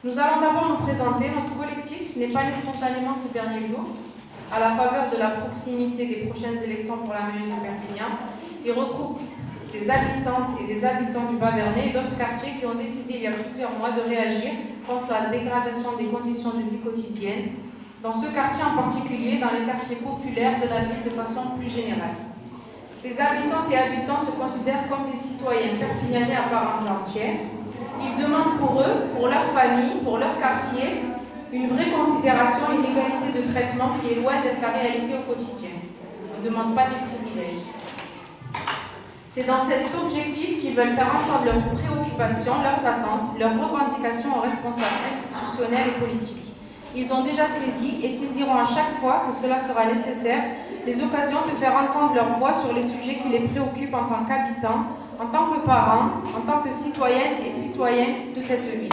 Nous allons d'abord nous présenter. Notre collectif n'est pas né spontanément ces derniers jours. À la faveur de la proximité des prochaines élections pour la mairie de Perpignan, il regroupe des habitantes et des habitants du Bas-Vernay et d'autres quartiers qui ont décidé il y a plusieurs mois de réagir contre la dégradation des conditions de vie quotidienne, dans ce quartier en particulier, dans les quartiers populaires de la ville de façon plus générale. Ces habitantes et habitants se considèrent comme des citoyens perpignanais à part entière. Ils demandent pour eux, pour leur famille, pour leur quartier, une vraie considération, une égalité de traitement qui est loin d'être la réalité au quotidien. On ne demande pas des privilèges. C'est dans cet objectif qu'ils veulent faire entendre leurs préoccupations, leurs attentes, leurs revendications aux responsables institutionnels et politiques. Ils ont déjà saisi et saisiront à chaque fois que cela sera nécessaire les occasions de faire entendre leur voix sur les sujets qui les préoccupent en tant qu'habitants, en tant que parents, en tant que citoyennes et citoyens de cette ville.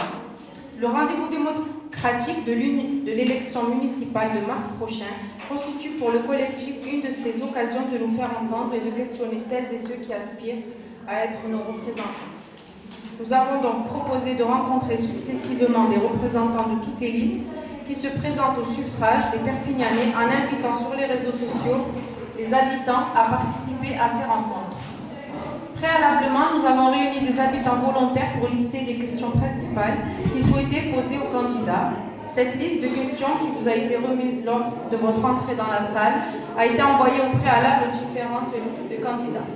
Le rendez-vous démocratique de l'élection municipale de mars prochain constitue pour le collectif une de ces occasions de nous faire entendre et de questionner celles et ceux qui aspirent à être nos représentants. Nous avons donc proposé de rencontrer successivement des représentants de toutes les listes qui se présentent au suffrage des Perpignanais en invitant sur les réseaux sociaux les habitants à participer à ces rencontres. Préalablement, nous avons réuni des habitants volontaires pour lister des questions principales qu'ils souhaitaient poser aux candidats. Cette liste de questions qui vous a été remise lors de votre entrée dans la salle a été envoyée au préalable aux différentes listes de candidats.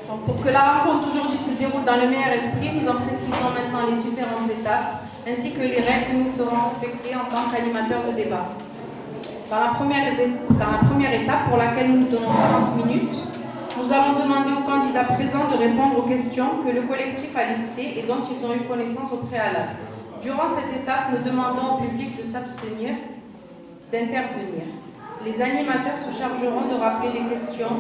Donc, pour que la rencontre d'aujourd'hui se déroule dans le meilleur esprit, nous en précisons maintenant les différentes étapes ainsi que les règles que nous ferons respecter en tant qu'animateurs de débat. Dans la première étape, pour laquelle nous nous donnons 40 minutes, nous allons demander aux candidats présents de répondre aux questions que le collectif a listées et dont ils ont eu connaissance au préalable. Durant cette étape, nous demandons au public de s'abstenir d'intervenir. Les animateurs se chargeront de rappeler les questions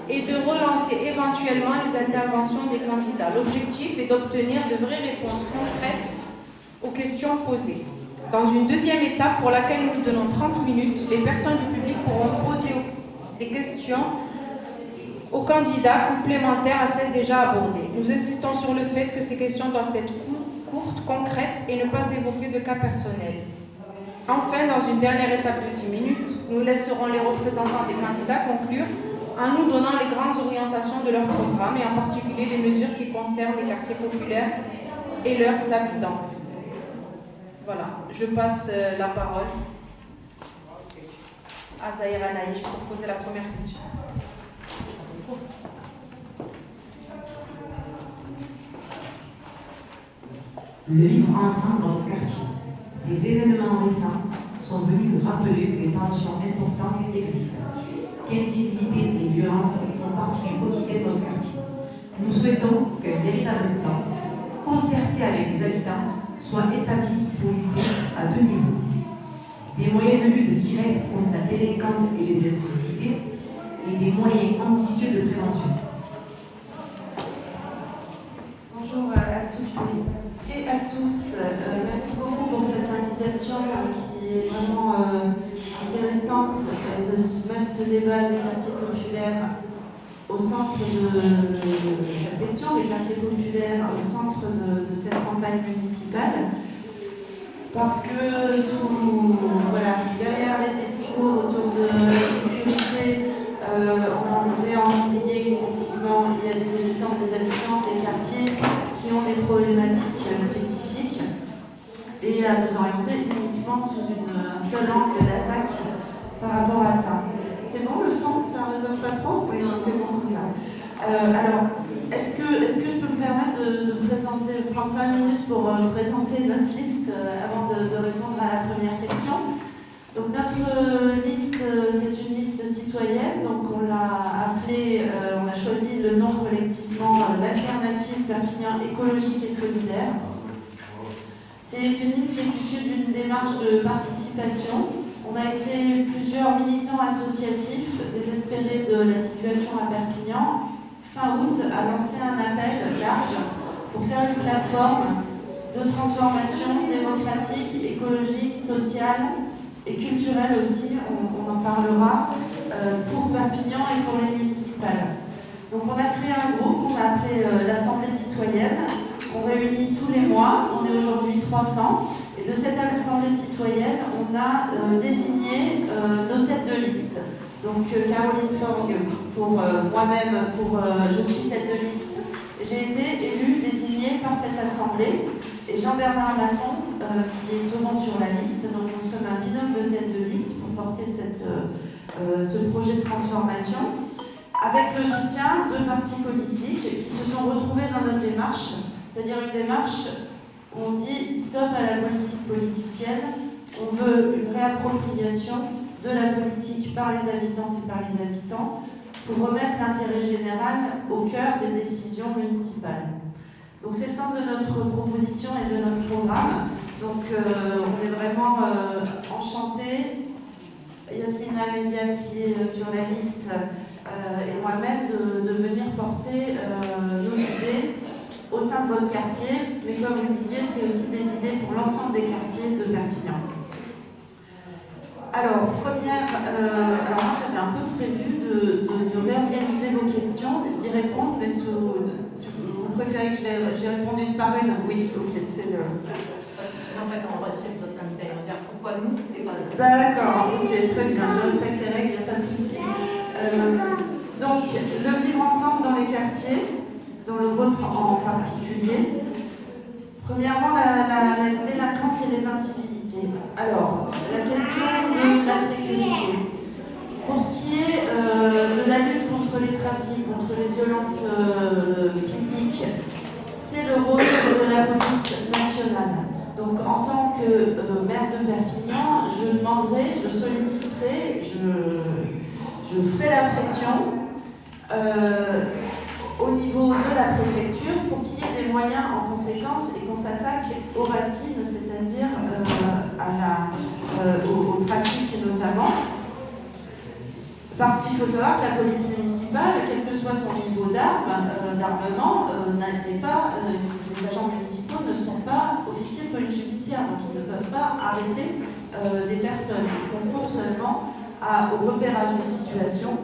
et de relancer éventuellement les interventions des candidats. L'objectif est d'obtenir de vraies réponses concrètes aux questions posées. Dans une deuxième étape, pour laquelle nous donnons 30 minutes, les personnes du public pourront poser des questions aux candidats complémentaires à celles déjà abordées. Nous insistons sur le fait que ces questions doivent être courtes, concrètes et ne pas évoquer de cas personnels. Enfin, dans une dernière étape de 10 minutes, nous laisserons les représentants des candidats conclure en nous donnant les grandes orientations de leur programme et en particulier les mesures qui concernent les quartiers populaires et leurs habitants. Voilà, je passe la parole à Zahira Naïch pour poser la première question. Le vivre ensemble dans notre quartier. Des événements récents sont venus nous rappeler que les tensions importantes existent, qu'incivilité et violence font partie du quotidien de notre quartier. Nous souhaitons qu'un véritable plan, concerté avec les habitants, soit établi pour lutter à deux niveaux. Des moyens de lutte directe contre la délinquance et les incivilités et des moyens ambitieux de prévention. Bonjour à toutes et à tous. Merci beaucoup pour cette invitation qui est vraiment intéressante de mettre ce débat des quartiers populaires au centre de cette question, des quartiers populaires au centre de cette campagne municipale. Parce que derrière les discours autour de la sécurité, on voulait en oublier qu'effectivement il y a des habitants, des habitantes des quartiers qui ont des problématiques spécifiques et à nous orienter uniquement sous un seul angle d'attaque par rapport à ça. C'est bon le son? Ça ne résonne pas trop? Oui, non, c'est bon comme ça. Alors, est-ce que je peux me permettre de prendre 5 minutes pour présenter notre liste avant de répondre à la première question? Donc notre liste, c'est une liste citoyenne, donc on l'a appelée, on a choisi le nom collectivement l'Alternative Perpignan écologique et solidaire. C'est une liste qui est issue d'une démarche de participation. On a été plusieurs militants associatifs désespérés de la situation à Perpignan, fin août, à lancer un appel large pour faire une plateforme de transformation démocratique, écologique, sociale et culturelle aussi, on en parlera, pour Perpignan et pour les municipales. Donc on a créé un groupe qu'on a appelé l'Assemblée citoyenne. On réunit tous les mois, on est aujourd'hui 300. Et de cette assemblée citoyenne, on a désigné nos têtes de liste. Donc Caroline Fong, pour moi-même, je suis tête de liste. J'ai été élue, désignée par cette assemblée. Et Jean-Bernard Maton, qui est second sur la liste. Donc nous sommes un binôme de tête de liste pour porter ce projet de transformation, avec le soutien de partis politiques qui se sont retrouvés dans notre démarche, c'est-à-dire une démarche où on dit stop à la politique politicienne, on veut une réappropriation de la politique par les habitantes et par les habitants pour remettre l'intérêt général au cœur des décisions municipales. Donc c'est le sens de notre proposition et de notre programme. Donc on est vraiment enchantés, Yasmina Méziane qui est sur la liste et moi-même de venir porter nos idées au sein de votre quartier. Mais comme vous le disiez, c'est aussi des idées pour l'ensemble des quartiers de Perpignan. Alors, alors moi j'avais un peu prévu de réorganiser vos questions, d'y répondre, mais vous préférez que j'y réponde une par une? Oui, ok, c'est le... Parce que sinon, en fait, on va rester les autres candidats et on va dire pourquoi nous et pas eux. D'accord, ok, très bien, je respecte les règles, il n'y a pas de souci. Donc, le vivre ensemble dans les quartiers, dans le vôtre en particulier. Premièrement, la délinquance et les incivilités. Alors, la question de la sécurité. Pour ce qui est de la lutte contre les trafics, contre les violences physiques, c'est le rôle de la police nationale. Donc en tant que maire de Perpignan, je demanderai, je solliciterai, je ferai la pression au niveau de la préfecture pour qu'il y ait des moyens en conséquence et qu'on s'attaque aux racines, c'est-à-dire au trafic notamment. Parce qu'il faut savoir que la police municipale, quel que soit son niveau d'armement, les agents municipaux ne sont pas officiers de police judiciaire, donc ils ne peuvent pas arrêter des personnes. Ils concourent seulement au repérage des situations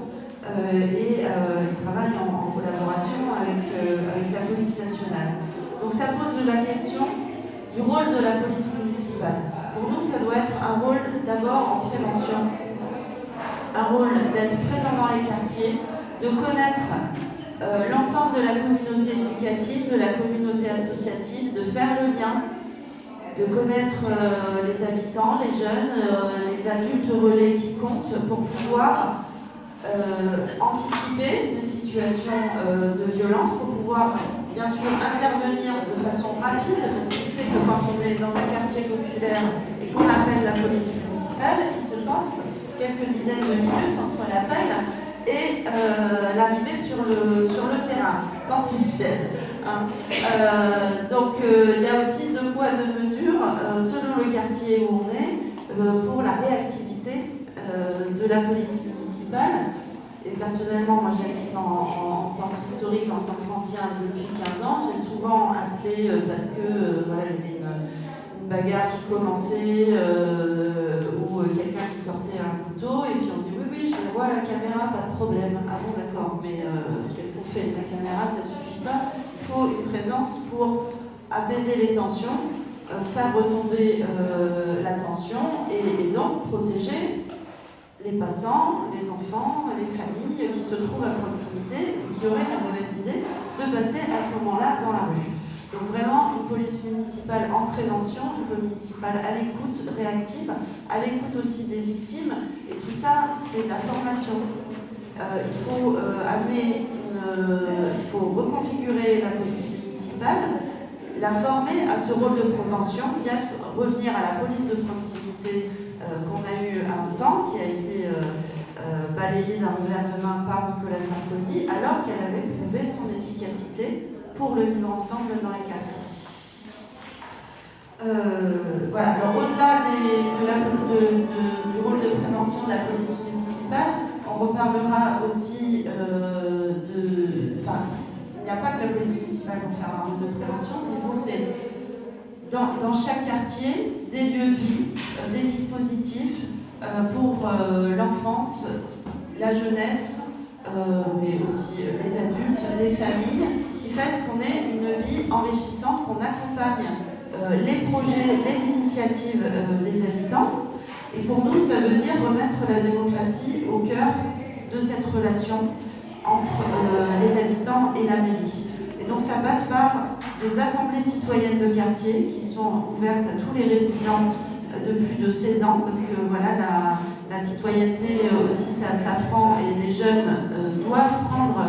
et ils travaillent en collaboration avec la police nationale. Donc ça pose la question du rôle de la police municipale. Pour nous, ça doit être un rôle d'abord en prévention, un rôle d'être présent dans les quartiers, de connaître l'ensemble de la communauté éducative, de la communauté associative, de faire le lien, de connaître les habitants, les jeunes, les adultes relais qui comptent pour pouvoir anticiper des situations de violence, pour pouvoir bien sûr intervenir de façon rapide, parce qu'on sait que quand on est dans un quartier populaire et qu'on appelle la police municipale, il se passe quelques dizaines de minutes entre l'appel et l'arrivée sur le terrain, quand ils viennent. Donc il y a aussi deux poids, deux mesures, selon le quartier où on est, pour la réactivité de la police municipale. Et personnellement, moi j'habite en centre historique, en centre ancien depuis 15 ans. J'ai souvent appelé parce que voilà, il y avait une bagarre qui commençait ou quelqu'un qui sortait un couteau et puis on dit oui, je vois la caméra, pas de problème. Ah bon, d'accord, mais qu'est-ce qu'on fait? La caméra, ça suffit pas. Il faut une présence pour apaiser les tensions, faire retomber la tension et donc protéger les passants, les enfants, les familles qui se trouvent à proximité et qui auraient la mauvaise idée de passer à ce moment-là dans la rue. Donc vraiment une police municipale en prévention, une police municipale à l'écoute, réactive, à l'écoute aussi des victimes. Et tout ça, c'est de la formation. Il faut il faut reconfigurer la police municipale, la former à ce rôle de prévention, bien revenir à la police de proximité qu'on a eu un temps, qui a été balayée d'un revers de main par Nicolas Sarkozy, alors qu'elle avait prouvé son efficacité pour le vivre ensemble dans les quartiers. Voilà, alors au-delà du rôle de prévention de la police municipale, on reparlera aussi il n'y a pas que la police municipale pour faire un rôle de prévention, c'est dans chaque quartier des lieux de vie, des dispositifs pour l'enfance, la jeunesse, mais aussi les adultes, les familles, qui fassent qu'on ait une vie enrichissante, qu'on accompagne les projets, les initiatives des habitants. Et pour nous, ça veut dire remettre la démocratie au cœur de cette relation entre les habitants et la mairie. Et donc ça passe par des assemblées citoyennes de quartier qui sont ouvertes à tous les résidents de plus de 16 ans, parce que voilà, la citoyenneté aussi, ça s'apprend, et les jeunes doivent prendre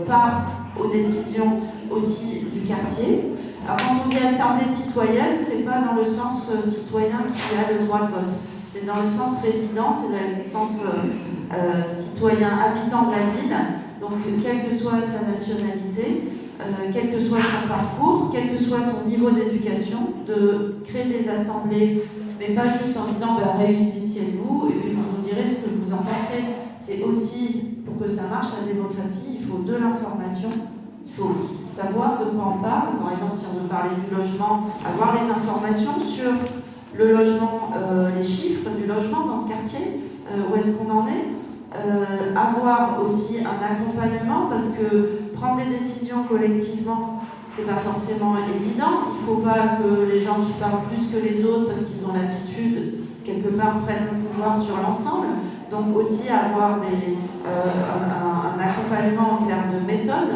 part aux décisions aussi du quartier. Alors quand on dit assemblée citoyenne, c'est pas dans le sens citoyen qui a le droit de vote, c'est dans le sens résident, c'est dans le sens citoyen habitant de la ville, donc quelle que soit sa nationalité, quel que soit son parcours, quel que soit son niveau d'éducation, de créer des assemblées, mais pas juste en disant réunissez-vous et puis je vous dirai ce que vous en pensez. C'est aussi, pour que ça marche, la démocratie, il faut de l'information, il faut savoir de quoi on parle. Par exemple, si on veut parler du logement, avoir les informations sur le logement, les chiffres du logement dans ce quartier, où est-ce qu'on en est, avoir aussi un accompagnement, parce que prendre des décisions collectivement, c'est pas forcément évident. Il ne faut pas que les gens qui parlent plus que les autres, parce qu'ils ont l'habitude, quelque part prennent le pouvoir sur l'ensemble. Donc aussi avoir un accompagnement en termes de méthode.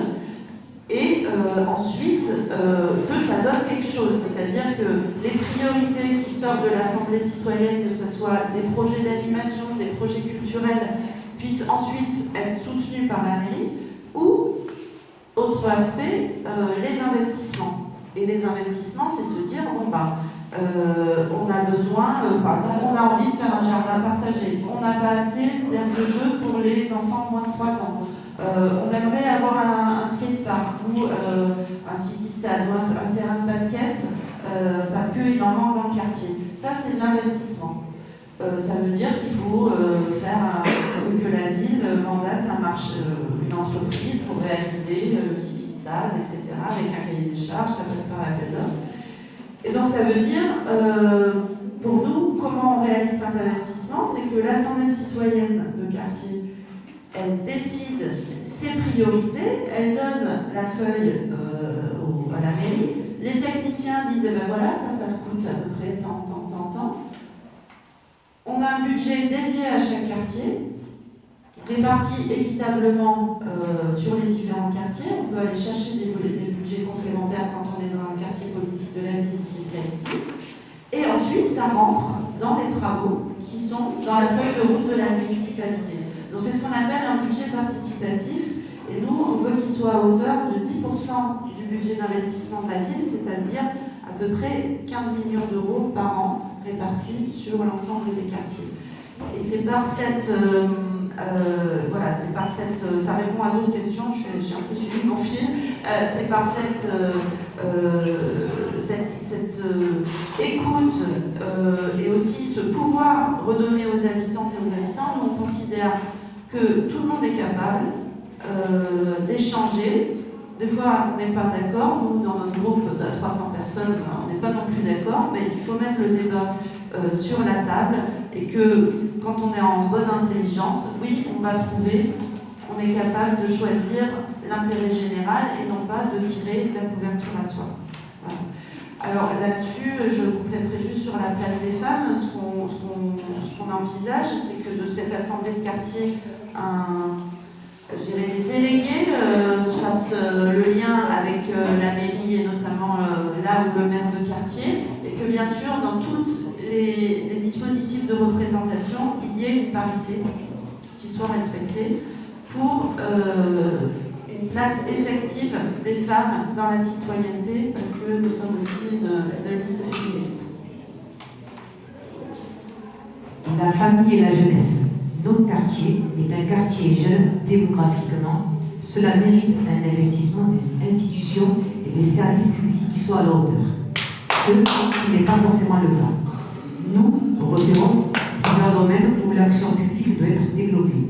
Et ensuite, que ça donne quelque chose. C'est-à-dire que les priorités qui sortent de l'Assemblée citoyenne, que ce soit des projets d'animation, des projets culturels, puissent ensuite être soutenus par la mairie, ou, autre aspect, les investissements. Et les investissements, c'est se dire, on a besoin, par exemple, on a envie de faire un jardin partagé, on n'a pas assez d'aires de jeu pour les enfants de moins de 3 ans. On aimerait avoir un skatepark ou un city-stade ou un terrain de basket parce qu'il en manque dans le quartier. Ça, c'est de l'investissement. Ça veut dire qu'il faut faire que la ville mandate une entreprise pour réaliser le city-stade, etc., avec un cahier des charges, ça passe par l'appel d'offres. Et donc, ça veut dire, pour nous, comment on réalise cet investissement, c'est que l'Assemblée citoyenne de quartier, elle décide ses priorités, elle donne la feuille à la mairie, les techniciens disent voilà, ça se coûte à peu près tant. On a un budget dédié à chaque quartier, réparti équitablement sur les différents quartiers. On peut aller chercher des budgets complémentaires quand on est dans le quartier politique de la ville, ce qui est bien ici. Et ensuite, ça rentre dans les travaux qui sont dans la feuille de route de la municipalité. Donc c'est ce qu'on appelle un budget participatif, et nous on veut qu'il soit à hauteur de 10% du budget d'investissement de la ville, c'est-à-dire à peu près 15 millions d'euros par an répartis sur l'ensemble des quartiers. Et c'est par cette, ça répond à d'autres questions, j'ai un peu suivi mon fil, c'est par cette écoute et aussi ce pouvoir redonné aux habitantes et aux habitants, nous on considère que tout le monde est capable d'échanger. Des fois, on n'est pas d'accord. Nous, dans notre groupe de 300 personnes, on n'est pas non plus d'accord, mais il faut mettre le débat sur la table et que quand on est en bonne intelligence, oui, on va trouver, on est capable de choisir l'intérêt général et non pas de tirer la couverture à soi. Voilà. Alors là-dessus, je compléterai juste sur la place des femmes. Ce qu'on envisage, c'est que de cette assemblée de quartier, les délégués fassent le lien avec la mairie et notamment là où le maire de quartier, et que bien sûr dans tous les dispositifs de représentation, il y ait une parité qui soit respectée pour une place effective des femmes dans la citoyenneté, parce que nous sommes aussi une liste féministe. La famille et la jeunesse. Notre quartier est un quartier jeune démographiquement. Cela mérite un investissement des institutions et des services publics qui soient à la hauteur. Ce qui n'est pas forcément le cas. Nous repérons plusieurs domaines où l'action publique doit être développée.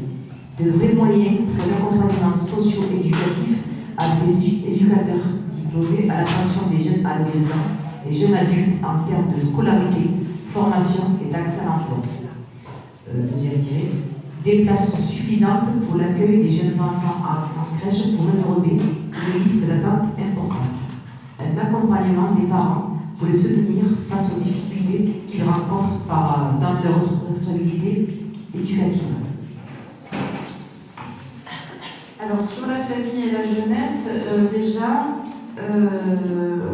De vrais moyens pour l'accompagnement socio-éducatif avec des éducateurs diplômés à l'attention des jeunes adolescents et jeunes adultes en termes de scolarité, formation et d'accès à l'emploi. Deuxième tiré, des places suffisantes pour l'accueil des jeunes enfants en crèche pour résorber une liste d'attente importante. Un accompagnement des parents pour les soutenir face aux difficultés qu'ils rencontrent dans leur responsabilité éducative. Alors sur la famille et la jeunesse,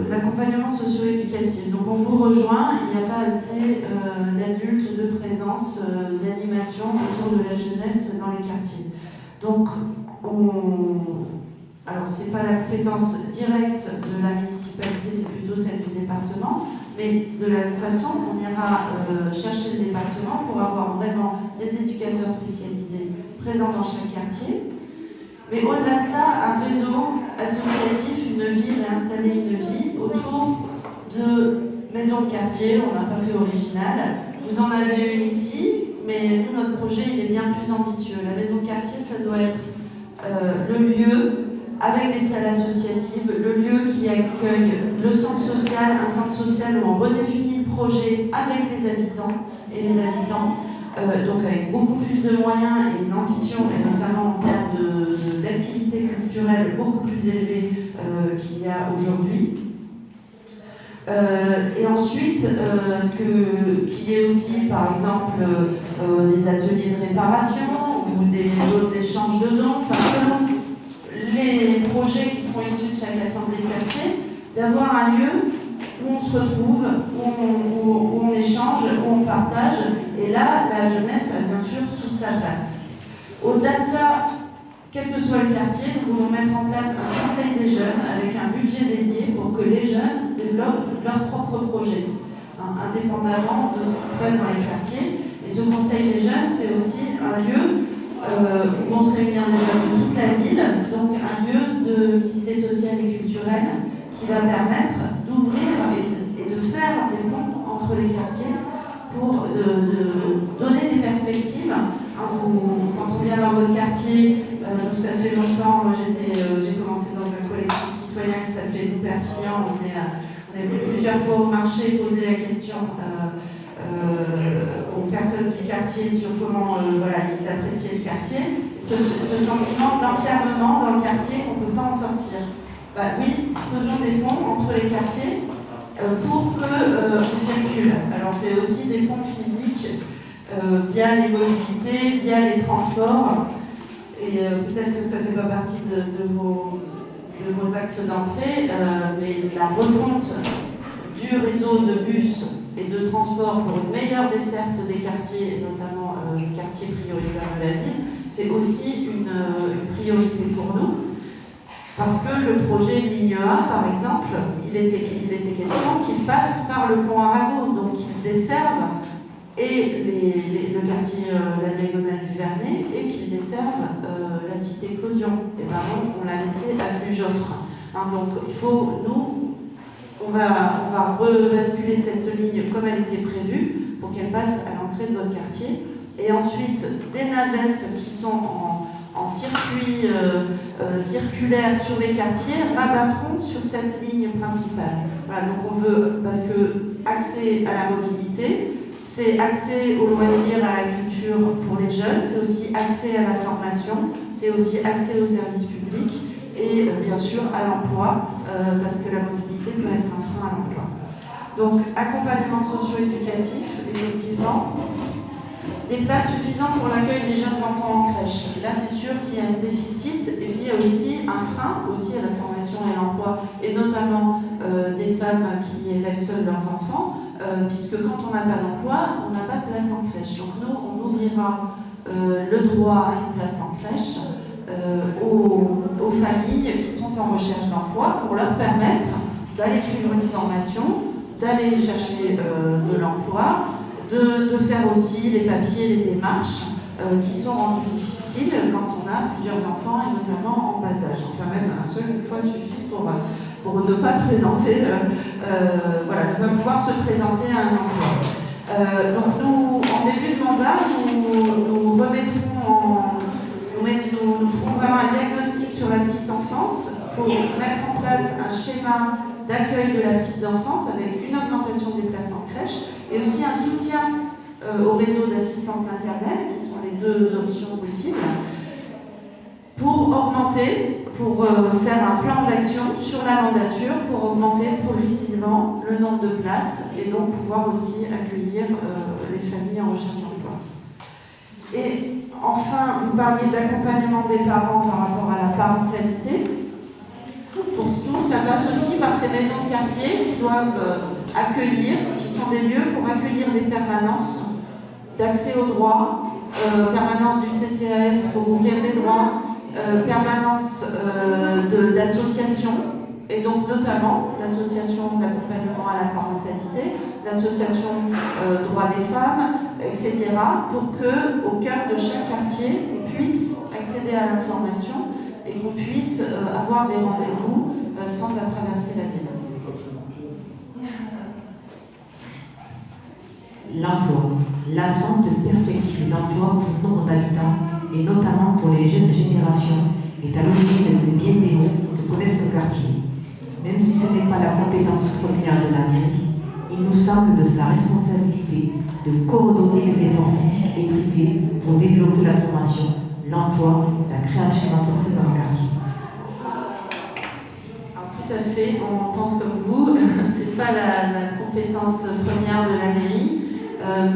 l'accompagnement socio-éducatif. Donc on vous rejoint, il n'y a pas assez d'adultes de présence, d'animation autour de la jeunesse dans les quartiers. Donc alors c'est pas la compétence directe de la municipalité, c'est plutôt celle du département, mais de la même façon, on ira chercher le département pour avoir vraiment des éducateurs spécialisés présents dans chaque quartier. Mais au-delà de ça, un réseau associatif, une vie, réinstaller une vie autour de maisons de quartier, on n'a pas fait original. Vous en avez une ici, mais nous, notre projet, il est bien plus ambitieux. La maison de quartier, ça doit être le lieu avec des salles associatives, le lieu qui accueille le centre social, un centre social où on redéfinit le projet avec les habitants et les habitants. Donc avec beaucoup plus de moyens et une ambition, et notamment en termes d'activité culturelle beaucoup plus élevée qu'il y a aujourd'hui. Et ensuite, qu'il y ait aussi, par exemple, des ateliers de réparation ou des zones d'échange de dons, selon les projets qui seront issus de chaque assemblée de quartier, d'avoir un lieu où on se retrouve, où on échange, où on partage. Et là, la jeunesse a bien sûr toute sa place. Au-delà de ça, quel que soit le quartier, nous voulons mettre en place un conseil des jeunes avec un budget dédié pour que les jeunes développent leurs propres projets, indépendamment de ce qui se passe dans les quartiers. Et ce conseil des jeunes, c'est aussi un lieu où vont se réunir les jeunes de toute la ville, donc un lieu de mixité sociale et culturelle qui va permettre d'ouvrir et de faire des ponts entre les quartiers pour donner des perspectives. Quand on vient dans votre quartier, ça fait longtemps, moi j'ai commencé dans un collectif citoyen qui s'appelait Nous Perpignan, on est venu plusieurs fois au marché poser la question aux personnes du quartier sur comment ils appréciaient ce quartier, ce sentiment d'enfermement dans le quartier qu'on ne peut pas en sortir. Oui, faisons des ponts entre les quartiers pour qu'on circule. Alors c'est aussi des ponts physiques via les mobilités, via les transports, et peut-être que ça ne fait pas partie de vos axes d'entrée, mais la refonte du réseau de bus et de transport pour une meilleure desserte des quartiers, et notamment les quartiers prioritaires de la ville, c'est aussi une priorité pour nous. Parce que le projet Ligne A, par exemple, il était question qu'il passe par le pont Arago, donc qu'il desserve et le quartier, la diagonale du Vernet, et qu'il desserve la cité Clodion. Et ben on l'a laissé avenue Joffre. Donc il faut, nous, on va rebasculer cette ligne comme elle était prévue pour qu'elle passe à l'entrée de votre quartier. Et ensuite, des navettes qui sont en circuit circulaire sur les quartiers rabattront sur cette ligne principale. Voilà, donc on veut, parce que accès à la mobilité, c'est accès aux loisirs, à la culture pour les jeunes, c'est aussi accès à la formation, c'est aussi accès aux services publics et bien sûr à l'emploi, parce que la mobilité peut être un frein à l'emploi. Donc accompagnement socio-éducatif, effectivement. Des places suffisantes pour l'accueil des jeunes enfants en crèche. Là, c'est sûr qu'il y a un déficit, et puis il y a aussi un frein aussi à la formation et à l'emploi, et notamment des femmes qui élèvent seules leurs enfants, puisque quand on n'a pas d'emploi, on n'a pas de place en crèche. Donc nous, on ouvrira le droit à une place en crèche aux familles qui sont en recherche d'emploi pour leur permettre d'aller suivre une formation, d'aller chercher de l'emploi, de faire aussi les papiers, les démarches qui sont rendus difficiles quand on a plusieurs enfants et notamment en bas âge. Enfin même un seul une fois suffit pour ne pas se présenter, ne pas pouvoir se présenter à un emploi. Donc nous, en début de mandat, nous ferons vraiment un diagnostic sur la petite enfance pour mettre en place un schéma d'accueil de la petite enfance avec une augmentation des places en crèche et aussi un soutien au réseau d'assistantes maternelles, qui sont les deux options possibles, pour pour faire un plan d'action sur la mandature pour augmenter progressivement le nombre de places et donc pouvoir aussi accueillir les familles en recherche d'emploi. Et enfin, vous parliez d'accompagnement des parents par rapport à la parentalité. Pour nous, ça passe aussi par ces maisons de quartier qui doivent accueillir, qui sont des lieux pour accueillir des permanences d'accès aux droits, permanence du CCAS pour ouvrir des droits, permanence d'associations, et donc notamment l'association d'accompagnement à la parentalité, l'association droits des femmes, etc., pour qu'au cœur de chaque quartier, on puisse accéder à l'information et qu'on puisse avoir des rendez-vous sans traverser la ville. L'emploi. L'absence de perspective d'emploi pour nombre d'habitants, et notamment pour les jeunes générations, est à l'origine des bien des mots que connaissent nos quartiers. Même si ce n'est pas la compétence première de la mairie, il nous semble de sa responsabilité de coordonner les efforts publics et privés pour développer la formation, l'emploi, la création d'entreprises dans le quartier. Alors, tout à fait, on pense comme vous, c'est pas la compétence première de la mairie,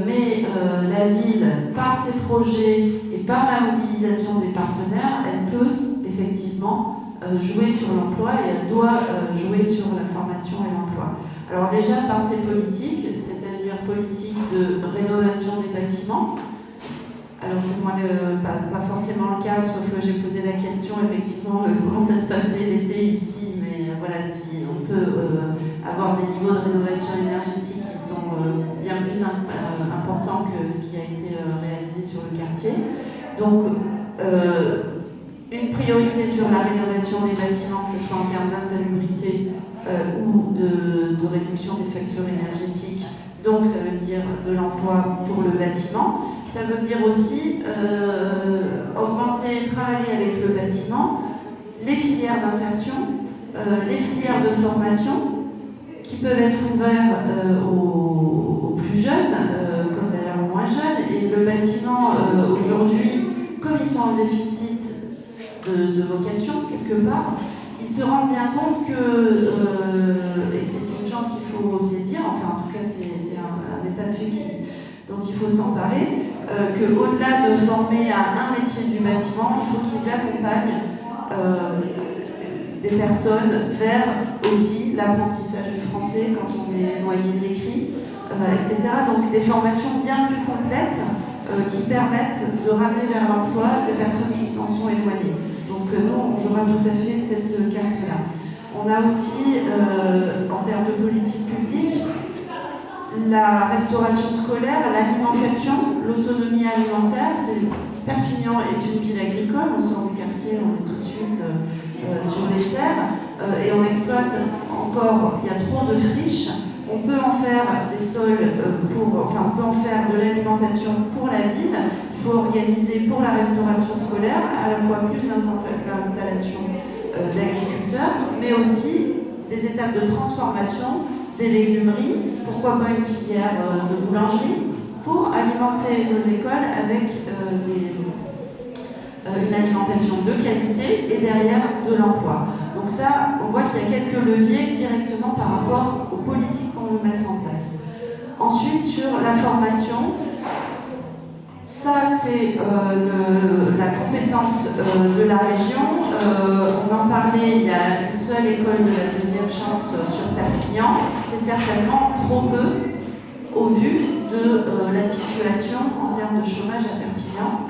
mais la ville, par ses projets et par la mobilisation des partenaires, elle peut effectivement jouer sur l'emploi et elle doit jouer sur la formation et l'emploi. Alors déjà par ses politiques, c'est-à-dire politique de rénovation des bâtiments. Alors c'est moi pas forcément le cas, sauf que j'ai posé la question effectivement comment ça se passait l'été ici, mais voilà, si on peut avoir des niveaux de rénovation énergétique qui sont bien plus importants que ce qui a été réalisé sur le quartier. Donc une priorité sur la rénovation des bâtiments, que ce soit en termes d'insalubrité ou de réduction des factures énergétiques. Donc ça veut dire de l'emploi pour le bâtiment. Ça veut dire aussi augmenter, travailler avec le bâtiment, les filières d'insertion, les filières de formation qui peuvent être ouvertes aux plus jeunes, comme d'ailleurs aux moins jeunes. Et le bâtiment, aujourd'hui, comme ils sont en déficit de vocation, quelque part, ils se rendent bien compte que, et c'est une chance qu'il faut saisir, enfin en tout cas c'est un état de fait dont il faut s'emparer, qu'au-delà de former à un métier du bâtiment, il faut qu'ils accompagnent des personnes vers aussi l'apprentissage du français quand on est noyé de l'écrit, etc. Donc des formations bien plus complètes qui permettent de ramener vers l'emploi des personnes qui s'en sont éloignées. Donc nous, on jouera tout à fait cette carte-là. On a aussi, en termes de politique publique, la restauration scolaire, l'alimentation, l'autonomie alimentaire. Perpignan est une ville agricole, on sort du quartier, on est tout de suite sur les serres, et on exploite encore, il y a trop de friches. On peut en faire des sols on peut en faire de l'alimentation pour la ville. Il faut organiser pour la restauration scolaire à la fois plus d'installations d'agriculteurs, mais aussi des étapes de transformation des légumeries, pourquoi pas une filière de boulangerie, pour alimenter nos écoles avec une alimentation de qualité et derrière de l'emploi. Donc ça, on voit qu'il y a quelques leviers directement par rapport aux politiques qu'on veut mettre en place. Ensuite, sur la formation, ça c'est la compétence de la région. On en parlait, il y a une seule école de la deuxième chance sur Perpignan. C'est certainement trop peu au vu de la situation en termes de chômage à Perpignan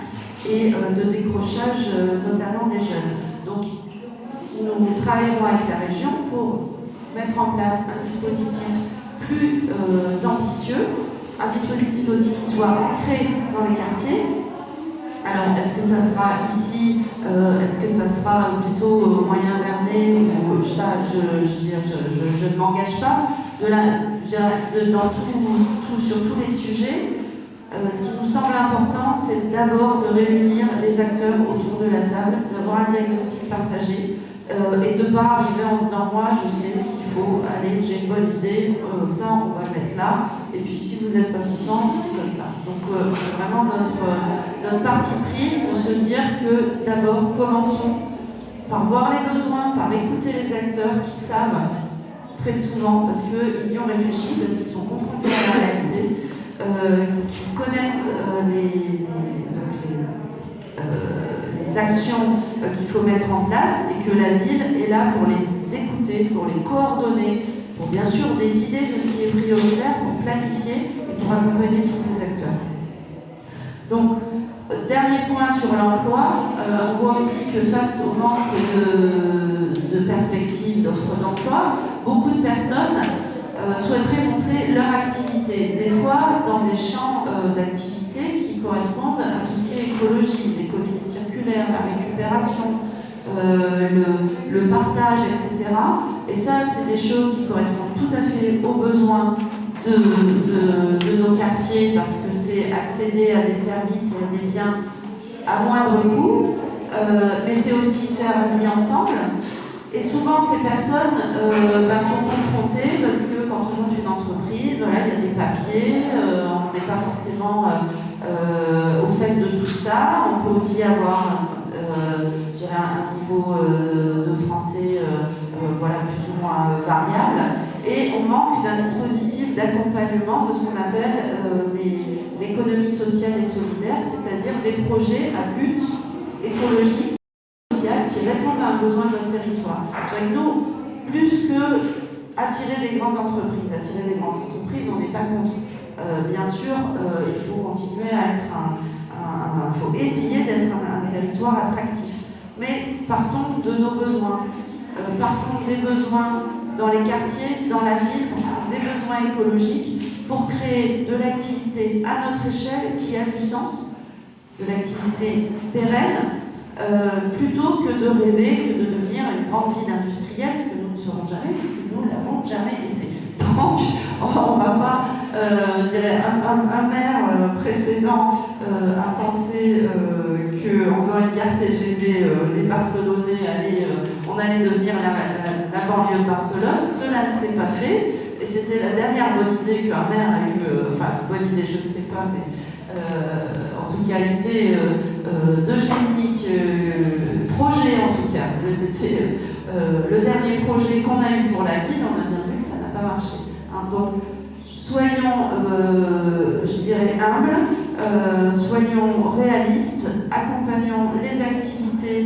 et de décrochage notamment des jeunes. Donc nous travaillerons avec la région pour mettre en place un dispositif plus ambitieux, un dispositif aussi qui soit ancré dans les quartiers. Alors, est-ce que ça sera ici, est-ce que ça sera plutôt moyen-vernet ou ça, je ne m'engage pas. Sur tous les sujets, ce qui nous semble important, c'est d'abord de réunir les acteurs autour de la table, d'avoir un diagnostic partagé et de ne pas arriver en disant « moi, je sais ce qu'il faut, allez, j'ai une bonne idée, ça, on va le mettre là, et puis si vous n'êtes pas content, c'est comme ça ». Donc, c'est vraiment notre parti pris de se dire que d'abord, commençons par voir les besoins, par écouter les acteurs qui savent très souvent, parce qu'ils y ont réfléchi, parce qu'ils sont confrontés à la réalité, qui connaissent les actions qu'il faut mettre en place, et que la ville est là pour les écouter, pour les coordonner, pour bien sûr décider de ce qui est prioritaire, pour planifier et pour accompagner tous ces acteurs. Donc, dernier point sur l'emploi, on voit aussi que face au manque de perspectives d'offres d'emploi, beaucoup de personnes souhaiteraient montrer leur activité, des fois dans des champs d'activité qui correspondent à tout ce qui est écologie, l'économie circulaire, la récupération, le partage, etc. Et ça, c'est des choses qui correspondent tout à fait aux besoins de nos quartiers, parce que c'est accéder à des services et à des biens à moindre coût, mais c'est aussi faire vie ensemble. Et souvent, ces personnes sont confrontées, parce que quand on monte une entreprise, voilà, il y a des papiers, on n'est pas forcément au fait de tout ça. On peut aussi avoir un niveau de français plus ou moins variable. Et on manque d'un dispositif d'accompagnement de ce qu'on appelle l'économie sociale et solidaire, c'est-à-dire des projets à but écologique qui répondent à un besoin de notre territoire. Donc nous, plus que attirer les grandes entreprises, on n'est pas contre. Bien sûr, il faut continuer à être il faut essayer d'être un territoire attractif. Mais partons de nos besoins. Partons des besoins dans les quartiers, dans la ville, des besoins écologiques pour créer de l'activité à notre échelle qui a du sens, de l'activité pérenne, plutôt que de rêver, que de devenir une grande ville industrielle, ce que nous ne serons jamais, parce que nous ne l'avons jamais été. Donc, on ne va pas, un maire précédent a pensé qu'en faisant une gare TGV, les Barcelonais on allait devenir la banlieue de Barcelone. Cela ne s'est pas fait, et c'était la dernière bonne idée qu'un maire a eue, bonne idée, je ne sais pas, mais en tout cas l'idée d'eugénique, projet en tout cas, c'était le dernier projet qu'on a eu pour la ville. On a bien vu que ça n'a pas marché. Donc, soyons, humbles, soyons réalistes, accompagnons les activités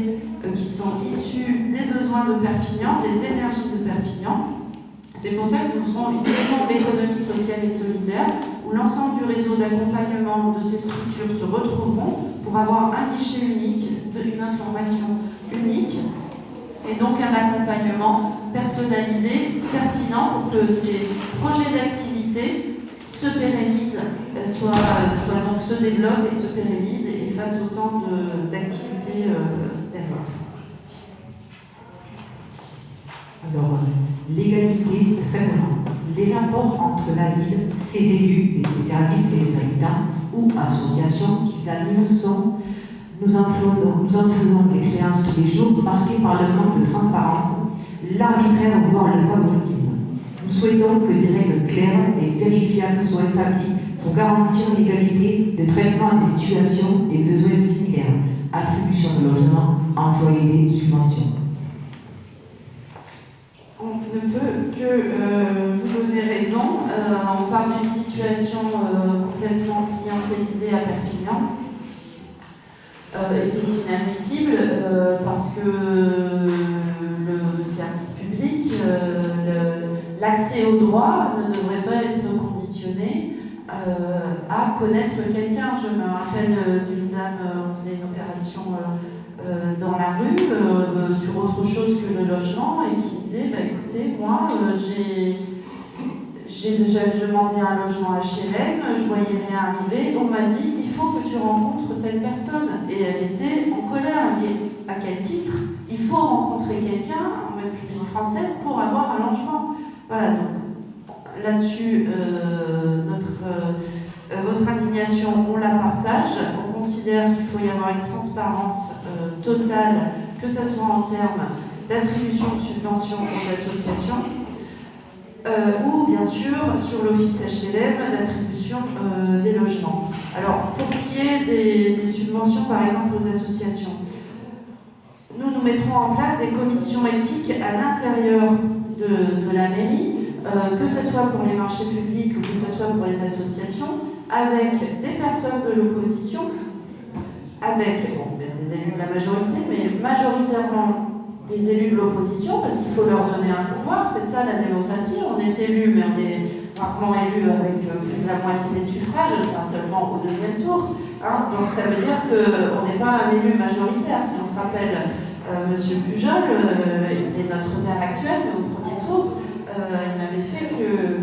qui sont issues des besoins de Perpignan, des énergies de Perpignan. C'est pour ça que nous serons une maison d'économie sociale et solidaire, où l'ensemble du réseau d'accompagnement de ces structures se retrouveront pour avoir un guichet unique, une information unique, et donc un accompagnement personnalisé, pertinent, pour que ces projets d'activité se pérennisent, donc se développent et se pérennisent et fassent autant d'activités derrière. Alors, l'égalité de traitement, les rapports entre la ville, ses élus et ses services et les habitants ou associations qu'ils animent nous en faisons l'expérience tous les jours, marquée par le manque de transparence, l'arbitraire voire le favoritisme. Nous souhaitons que des règles claires et vérifiables soient établies pour garantir l'égalité de traitement des situations et besoins similaires, attribution de logement, emploi aidé, subventions. On ne peut que vous donner raison. On parle d'une situation complètement clientélisée à Perpignan. Et c'est inadmissible parce que le service public, l'accès au droit ne devrait pas être conditionné à connaître quelqu'un. Je me rappelle d'une dame, on faisait une opération dans la rue sur autre chose que le logement et qui disait écoutez, moi j'ai déjà demandé un logement HLM, je voyais rien arriver, on m'a dit il faut que tu rencontres telle personne, et elle était en colère. À quel titre il faut rencontrer quelqu'un en République française pour avoir un logement? Voilà, donc là-dessus votre indignation, on la partage. On considère qu'il faut y avoir une transparence totale, que ce soit en termes d'attribution de subventions aux associations, ou bien sûr sur l'office HLM d'attribution des logements. Alors pour ce qui est des subventions par exemple aux associations, nous mettrons en place des commissions éthiques à l'intérieur de la mairie, que ce soit pour les marchés publics ou que ce soit pour les associations, avec des personnes de l'opposition, avec des élus de la majorité, mais majoritairement des élus de l'opposition, parce qu'il faut leur donner un pouvoir, c'est ça la démocratie. On est élu, mais on est rarement élu avec plus de la moitié des suffrages, enfin seulement au deuxième tour. Hein. Donc ça veut dire qu'on n'est pas un élu majoritaire. Si on se rappelle, Monsieur Pujol, il est notre maire actuel, mais au premier tour, il n'avait fait que,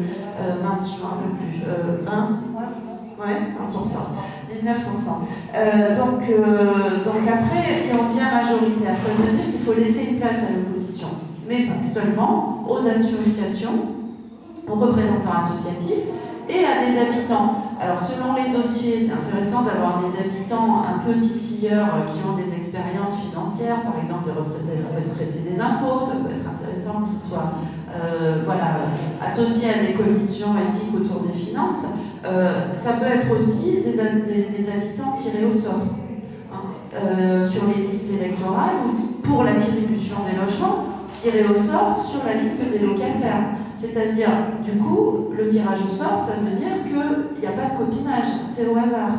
mince, je ne me rappelle plus, 19%. Donc après, on devient majoritaire. Ça veut dire qu'il faut laisser une place à l'opposition, mais pas seulement aux associations, aux représentants associatifs et à des habitants. Alors selon les dossiers, c'est intéressant d'avoir des habitants un peu titilleurs qui ont des expériences financières, par exemple de retraiter des impôts. Ça peut être intéressant qu'ils soient associés à des commissions éthiques autour des finances. Ça peut être aussi des habitants tirés au sort sur les listes électorales ou pour l'attribution des logements, tirés au sort sur la liste des locataires. C'est-à-dire, du coup, le tirage au sort, ça veut dire qu'il n'y a pas de copinage, c'est au hasard.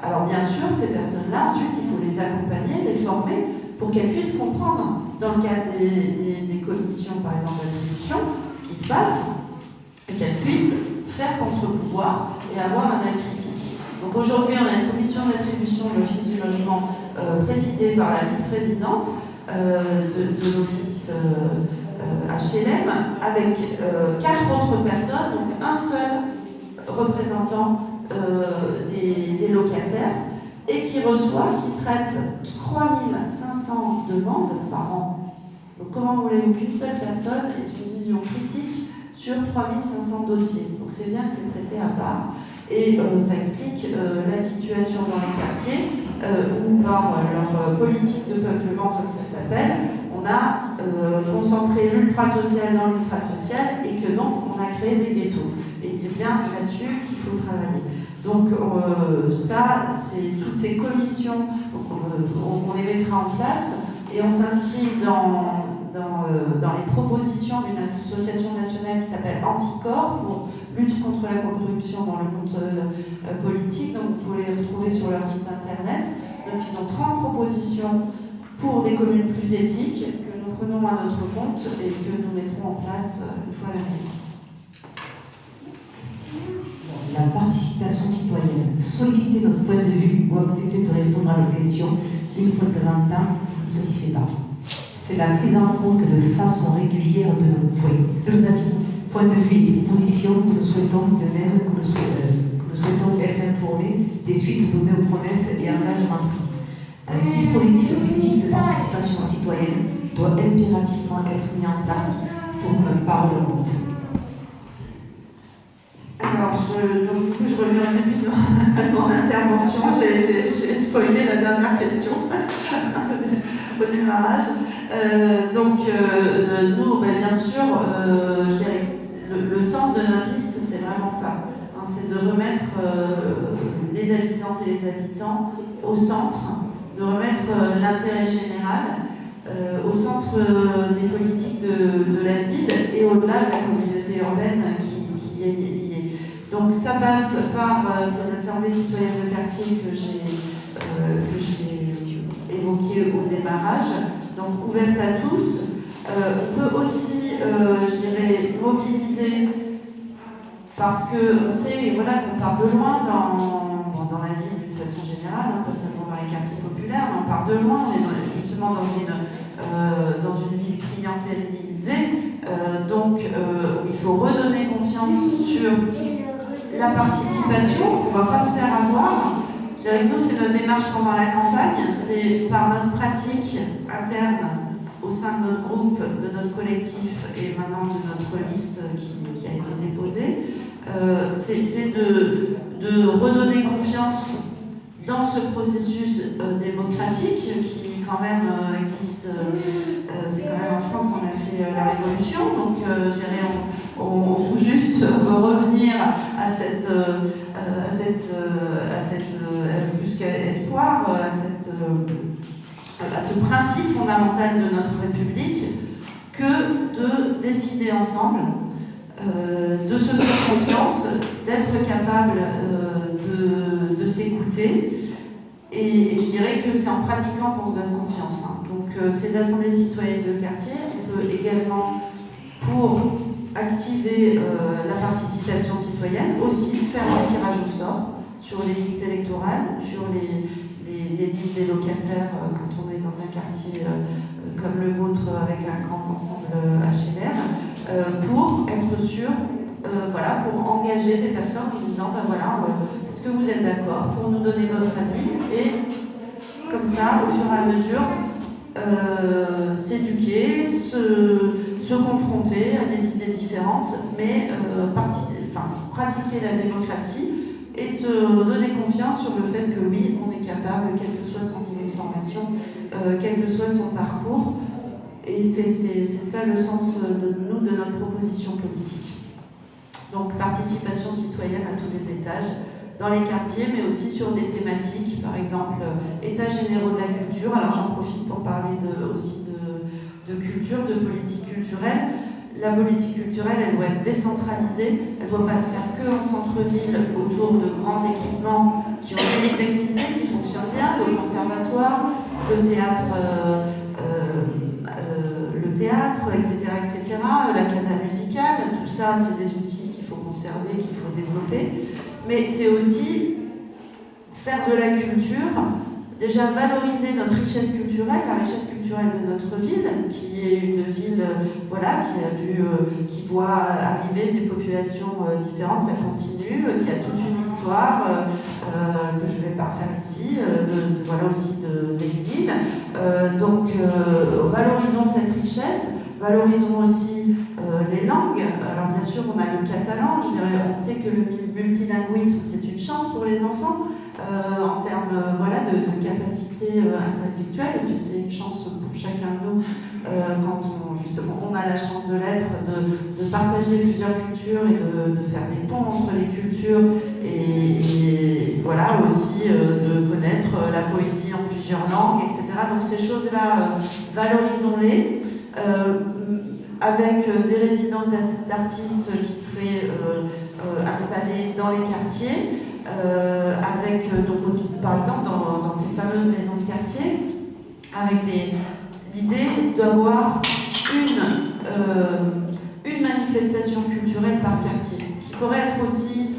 Alors bien sûr, ces personnes-là, ensuite, il faut les accompagner, les former, pour qu'elles puissent comprendre, dans le cadre des commissions, par exemple, d'attribution, ce qui se passe, et qu'elles puissent faire contre-pouvoir et avoir un œil critique. Donc aujourd'hui, on a une commission d'attribution de l'Office du logement présidée par la vice-présidente de l'Office HLM, avec 4 autres personnes, donc un seul représentant des locataires, et qui traite 3500 demandes par an. Donc comment voulez-vous qu'une seule personne ait une vision critique sur 3500 dossiers? Donc c'est bien que c'est traité à part, et ça explique la situation dans les quartiers où par leur politique de peuplement, comme ça s'appelle, on a concentré l'ultra-social dans l'ultra-social et que donc on a créé des ghettos. Et c'est bien là-dessus qu'il faut travailler. Donc ça, c'est toutes ces commissions, on les mettra en place et on s'inscrit dans les propositions d'une association nationale qui s'appelle Anticorps pour lutte contre la corruption dans le monde politique. Donc vous pouvez les retrouver sur leur site internet. Donc ils ont 30 propositions pour des communes plus éthiques que nous prenons à notre compte et que nous mettrons en place une fois l'année. La participation citoyenne. Solliciter notre point de vue ou accepter de répondre à nos questions une fois de temps en temps ne nous satisfait pas. C'est la prise en compte de façon régulière de nos avis, points de vue et positions que nous souhaitons de même que nous souhaitons être informés des suites données aux promesses et engagements pris. Un dispositif unique de participation citoyenne doit impérativement être mis en place pour qu'un Parlement compte. Alors, du coup, je reviens au début de mon intervention. J'ai spoilé la dernière question au démarrage. Nous, bien sûr, le sens de notre liste, c'est vraiment ça. C'est de remettre les habitantes et les habitants au centre, de remettre l'intérêt général au centre des politiques de la ville et au-delà de la communauté urbaine qui est liée. Donc ça passe par ces assemblées citoyennes de quartier que j'ai évoquées au démarrage, donc ouvertes à tous. On peut aussi, mobiliser, parce qu'on sait qu'on part de loin dans la ville d'une façon générale, pas seulement dans les quartiers populaires, mais on part de loin, on est justement dans une ville clientélisée, donc il faut redonner confiance sur la participation, on ne va pas se faire avoir. Nous, c'est notre démarche pendant la campagne, c'est par notre pratique interne au sein de notre groupe, de notre collectif et maintenant de notre liste qui a été déposée, c'est de redonner confiance dans ce processus démocratique qui quand même existe. C'est quand même en France qu'on a fait la révolution, donc on veut juste revenir à cette plus qu'espoir, à ce principe fondamental de notre République que de décider ensemble, de se faire confiance, d'être capable de s'écouter. Et je dirais que c'est en pratiquant qu'on se donne confiance. Donc ces assemblées citoyennes de quartier, on peut également, pour activer la participation citoyenne, aussi faire un tirage au sort sur les listes électorales, sur les listes des locataires quand on est dans un quartier comme le vôtre avec un grand ensemble HLR, pour être sûr, voilà, pour engager des personnes en disant ben voilà, est-ce que vous êtes d'accord pour nous donner votre avis, et comme ça, au fur et à mesure, s'éduquer, se confronter à des idées différentes, mais pratiquer la démocratie et se donner confiance sur le fait que oui, on est capable, quel que soit son niveau de formation, quel que soit son parcours. Et c'est ça le sens de notre proposition politique. Donc participation citoyenne à tous les étages, dans les quartiers, mais aussi sur des thématiques, par exemple, états généraux de la culture. Alors j'en profite pour parler aussi de culture, de politique culturelle. La politique culturelle, elle doit être décentralisée, elle ne doit pas se faire que en centre-ville, autour de grands équipements qui ont le mérite d'exister, qui fonctionnent bien, le conservatoire, le théâtre, etc., la casa musicale, tout ça, c'est des outils qu'il faut conserver, qu'il faut développer. Mais c'est aussi faire de la culture, déjà valoriser notre richesse culturelle, la richesse culturelle de notre ville, qui est une ville voilà, qui voit arriver des populations différentes, ça continue, qui a toute une histoire que je ne vais pas faire ici, voilà aussi d'exil. Donc valorisons cette richesse, valorisons aussi les langues. Alors bien sûr, on a le catalan, je dirais, on sait que le multilinguisme, c'est une chance pour les enfants. En termes de capacité intellectuelle, et puis c'est une chance pour chacun de nous quand on a la chance de l'être, de partager plusieurs cultures et de faire des ponts entre les cultures et voilà aussi de connaître la poésie en plusieurs langues, etc. Donc ces choses-là, valorisons-les avec des résidences d'artistes qui seraient installées dans les quartiers. Par exemple, dans ces fameuses maisons de quartier, avec l'idée d'avoir une manifestation culturelle par quartier, qui pourrait être aussi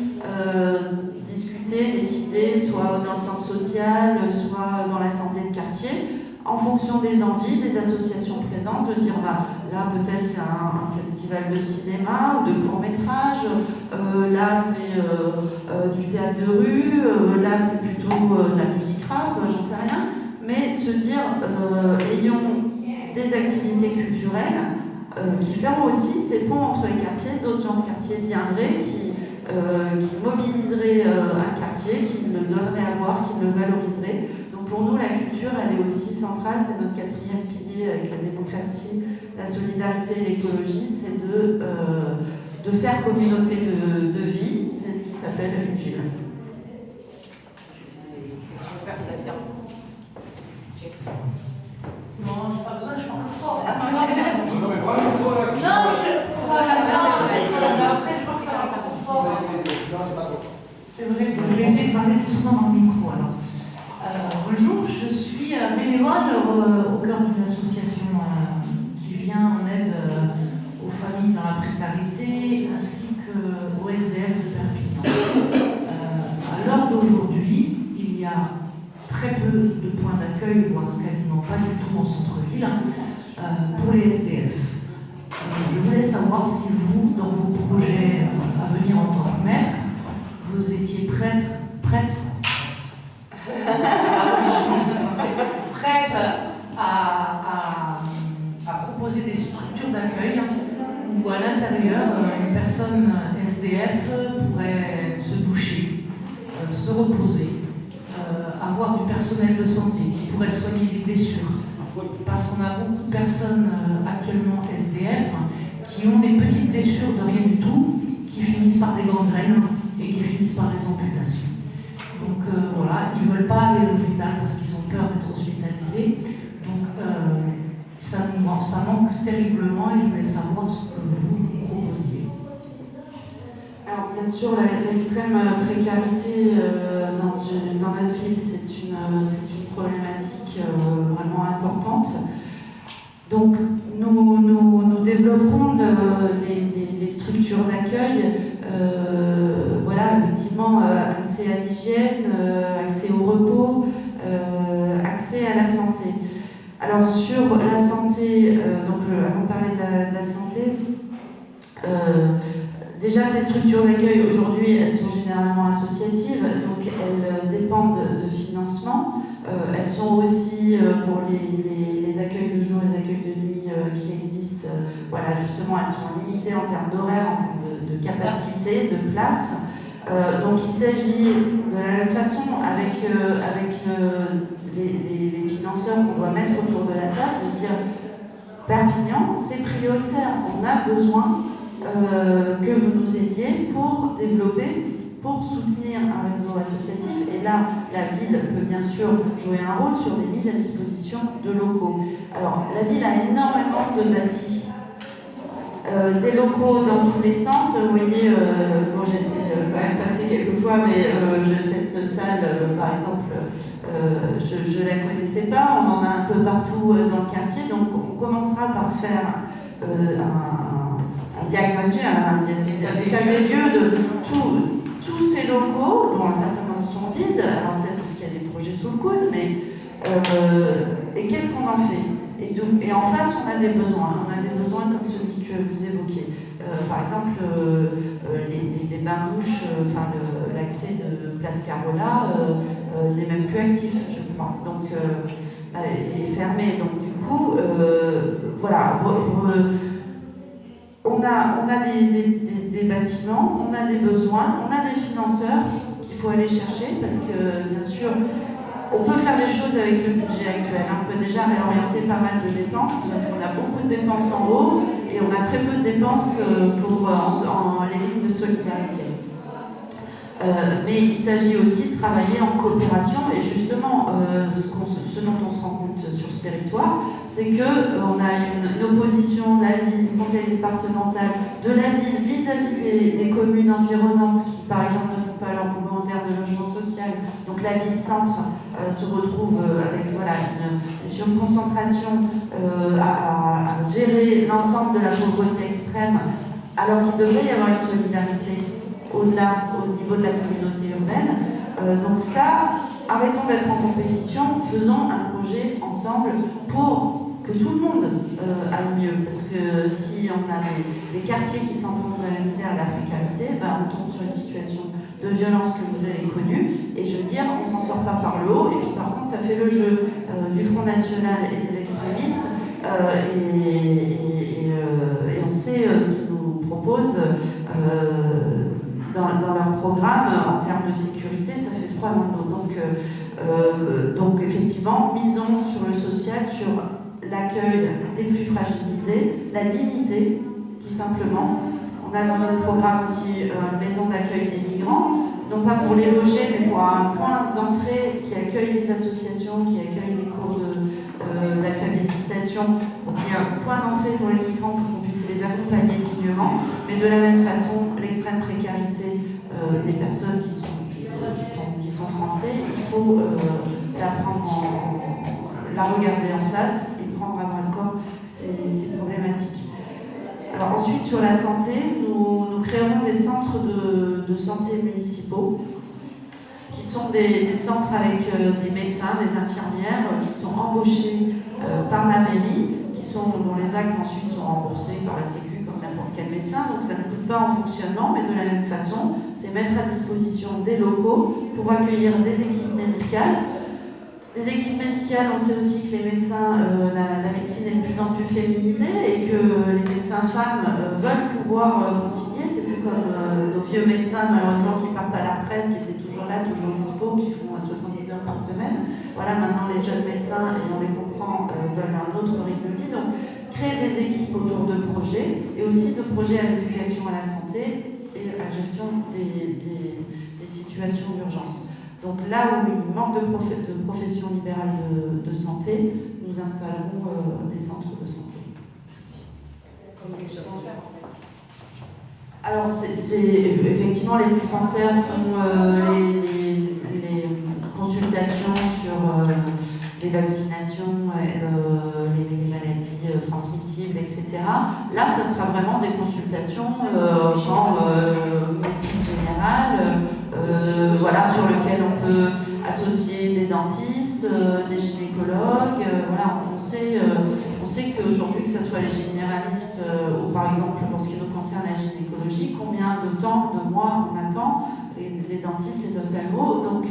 discutée, décidée, soit dans le centre social, soit dans l'assemblée de quartier, en fonction des envies, des associations présentes, de dire là peut-être c'est un festival de cinéma ou de court-métrage, là c'est du théâtre de rue, là c'est plutôt de la musique rap, j'en sais rien, mais se dire ayons des activités culturelles qui feront aussi ces ponts entre les quartiers, d'autres gens de quartier viendraient, qui mobiliseraient un quartier, qui le donneraient à voir, qui le valoriseraient. Pour nous, la culture, elle est aussi centrale, c'est notre quatrième pilier avec la démocratie, la solidarité et l'écologie, c'est de faire communauté de vie, c'est ce qui s'appelle la culture. Non, je n'ai pas besoin, je parle fort. Après, je pense que ça va pas trop fort. C'est vrai, je vais essayer de parler doucement dans le micro alors. Bonjour, je suis bénévole au cœur d'une association qui vient en aide aux familles dans la précarité ainsi qu'aux SDF de Perpignan. À l'heure d'aujourd'hui, il y a très peu de points d'accueil, voire quasiment pas du tout en centre-ville, pour les SDF. Je voulais savoir si vous, dans vos projets à venir en tant que maire, vous étiez prête à proposer des structures d'accueil où à l'intérieur, une personne SDF pourrait se doucher, se reposer, avoir du personnel de santé qui pourrait soigner des blessures. Parce qu'on a beaucoup de personnes actuellement SDF qui ont des petites blessures de rien du tout, qui finissent par des gangrènes et qui finissent par des amputations. Donc voilà, ils ne veulent pas aller à l'hôpital parce qu'ils ont peur d'être hospitalisés. Donc ça manque terriblement et je voulais savoir ce que vous proposiez. Alors bien sûr, l'extrême précarité dans notre ville, c'est une problématique vraiment importante. Donc nous développerons les structures d'accueil, voilà, effectivement, accès à l'hygiène, accès au repos, accès à la santé. Alors sur la santé, donc avant de parler de la santé, déjà ces structures d'accueil aujourd'hui, elles sont généralement associatives, donc elles dépendent de financement. Elles sont aussi pour les accueils de jour, les accueils de nuit qui existent, voilà, justement, elles sont limitées en termes d'horaire, en termes de capacité, de place. Donc il s'agit de la même façon avec les financeurs qu'on doit mettre autour de la table, de dire Perpignan, c'est prioritaire, on a besoin que vous nous aidiez pour développer, pour soutenir un réseau associatif. Et là, la ville peut bien sûr jouer un rôle sur les mises à disposition de locaux. Alors, la ville a énormément de bâtis. Des locaux dans tous les sens. Vous voyez, moi j'étais quand même passée quelques fois, mais cette salle, par exemple, je ne la connaissais pas. On en a un peu partout dans le quartier, donc on commencera par faire un diagnostic, un état des lieux de tous ces locaux, dont un certain nombre sont vides, alors peut-être parce qu'il y a des projets sous le coude, mais et qu'est-ce qu'on en fait? Et en face, on a des besoins. On a des besoins comme celui que vous évoquiez. Par exemple, les bains-douches, l'accès de Place Carola n'est même plus actif, je crois. Donc, il est fermé. Donc, du coup, voilà. On a des bâtiments, on a des besoins, on a des financeurs qu'il faut aller chercher parce que, bien sûr, on peut faire des choses avec le budget actuel. On peut déjà réorienter pas mal de dépenses parce qu'on a beaucoup de dépenses en haut et on a très peu de dépenses pour les lignes de solidarité. Mais il s'agit aussi de travailler en coopération et justement ce dont on se rend compte sur ce territoire, c'est qu'on a une opposition de la ville, du conseil départemental, de la ville vis-à-vis des communes environnantes qui par exemple ne font pas leur boulot en termes de logement social. Donc la ville-centre se retrouve avec voilà, une surconcentration à gérer l'ensemble de la pauvreté extrême alors qu'il devrait y avoir une solidarité au-delà, au niveau de la communauté urbaine. Donc ça, arrêtons d'être en compétition, faisons un projet ensemble pour que tout le monde aille mieux. Parce que si on a des quartiers qui s'enfondent dans la misère et la précarité, on tombe sur une situation de violence que vous avez connue. Et je veux dire, on ne s'en sort pas par le haut. Et puis par contre, ça fait le jeu du Front National et des extrémistes. Et on sait ce qu'ils nous proposent dans leur programme en termes de sécurité, ça fait froid dans le dos. Donc effectivement, misons sur le social, sur l'accueil des plus fragilisés, la dignité, tout simplement. On a dans notre programme aussi une maison d'accueil des migrants, non pas pour les loger, mais pour un point d'entrée qui accueille les associations, qui accueille les cours d'alphabétisation, pour qu'il y ait un point d'entrée pour les migrants pour qu'on puisse les accompagner dignement. Mais de la même façon, l'extrême précarité des personnes qui sont français, il faut la regarder en face et prendre à bras le corps ces problématiques. Alors ensuite, sur la santé, nous créerons des centres de santé municipaux qui sont des centres avec des médecins, des infirmières qui sont embauchés par la mairie, dont les actes ensuite sont remboursés par la Sécu comme n'importe quel médecin, donc ça ne coûte pas en fonctionnement, mais de la même façon, c'est mettre à disposition des locaux pour accueillir des équipes médicales. Des équipes médicales, on sait aussi que les médecins, la médecine est de plus en plus féminisée et que les médecins femmes veulent pouvoir concilier. C'est plus comme nos vieux médecins, malheureusement, qui partent à la retraite, qui étaient toujours là, toujours dispo, qui font 70 heures par semaine. Voilà, maintenant les jeunes médecins, et on les comprend, veulent un autre rythme de vie. Donc, créer des équipes autour de projets et aussi de projets à l'éducation, à la santé et à la gestion des situations d'urgence. Donc là où il manque de professions libérales de santé, nous installerons des centres de santé. Comme des dispensaires en fait. Alors, effectivement, les dispensaires font les consultations sur les vaccinations, les maladies transmissibles, etc. Là, ce sera vraiment des consultations en médecine générale, voilà, sur lesquelles on peut associer des dentistes, des gynécologues. Voilà, on sait qu'aujourd'hui, que ce soit les généralistes ou par exemple pour ce qui nous concerne la gynécologie, combien de temps, de mois on attend les dentistes, les ophtalmos. Donc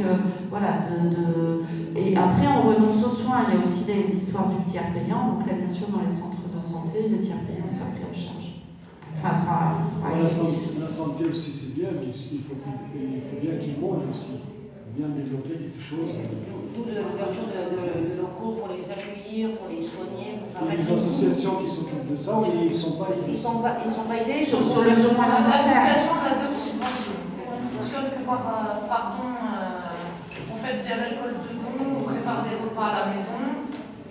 voilà, et après on renonce aux soins. Il y a aussi l'histoire du tiers payant. Donc là, bien sûr, dans les centres de santé, le tiers payant sera pris en charge. Enfin, la santé aussi, c'est bien, mais il faut bien qu'ils mangent aussi. Il faut bien développer quelque chose. D'où l'ouverture de locaux pour les accueillir, pour les soigner. C'est les associations qui s'occupent de ça, mais ils ne sont pas aidés. Ils sont pas aidés sur le besoin L'association de la zéro subvention. On ne fonctionne que par pardon. On fait des récoltes de dons, on prépare des repas à la maison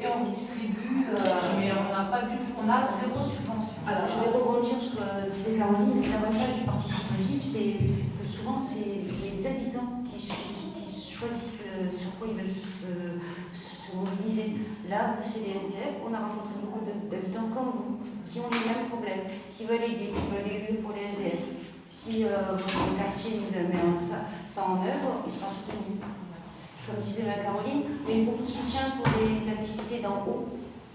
et on distribue, mais on n'a pas du tout, on a zéro subvention. Alors, je vais rebondir sur ce que disait Caroline. L'avantage du participatif, c'est que souvent, c'est les habitants qui choisissent sur quoi ils veulent se mobiliser. Là, c'est les SDF. On a rencontré beaucoup d'habitants comme vous, qui ont les mêmes problèmes, qui veulent aider, qui veulent des lieux pour les SDF. Si votre quartier met ça en œuvre, il sera soutenu. Comme disait Caroline, il y a eu beaucoup de soutien pour les activités d'en haut.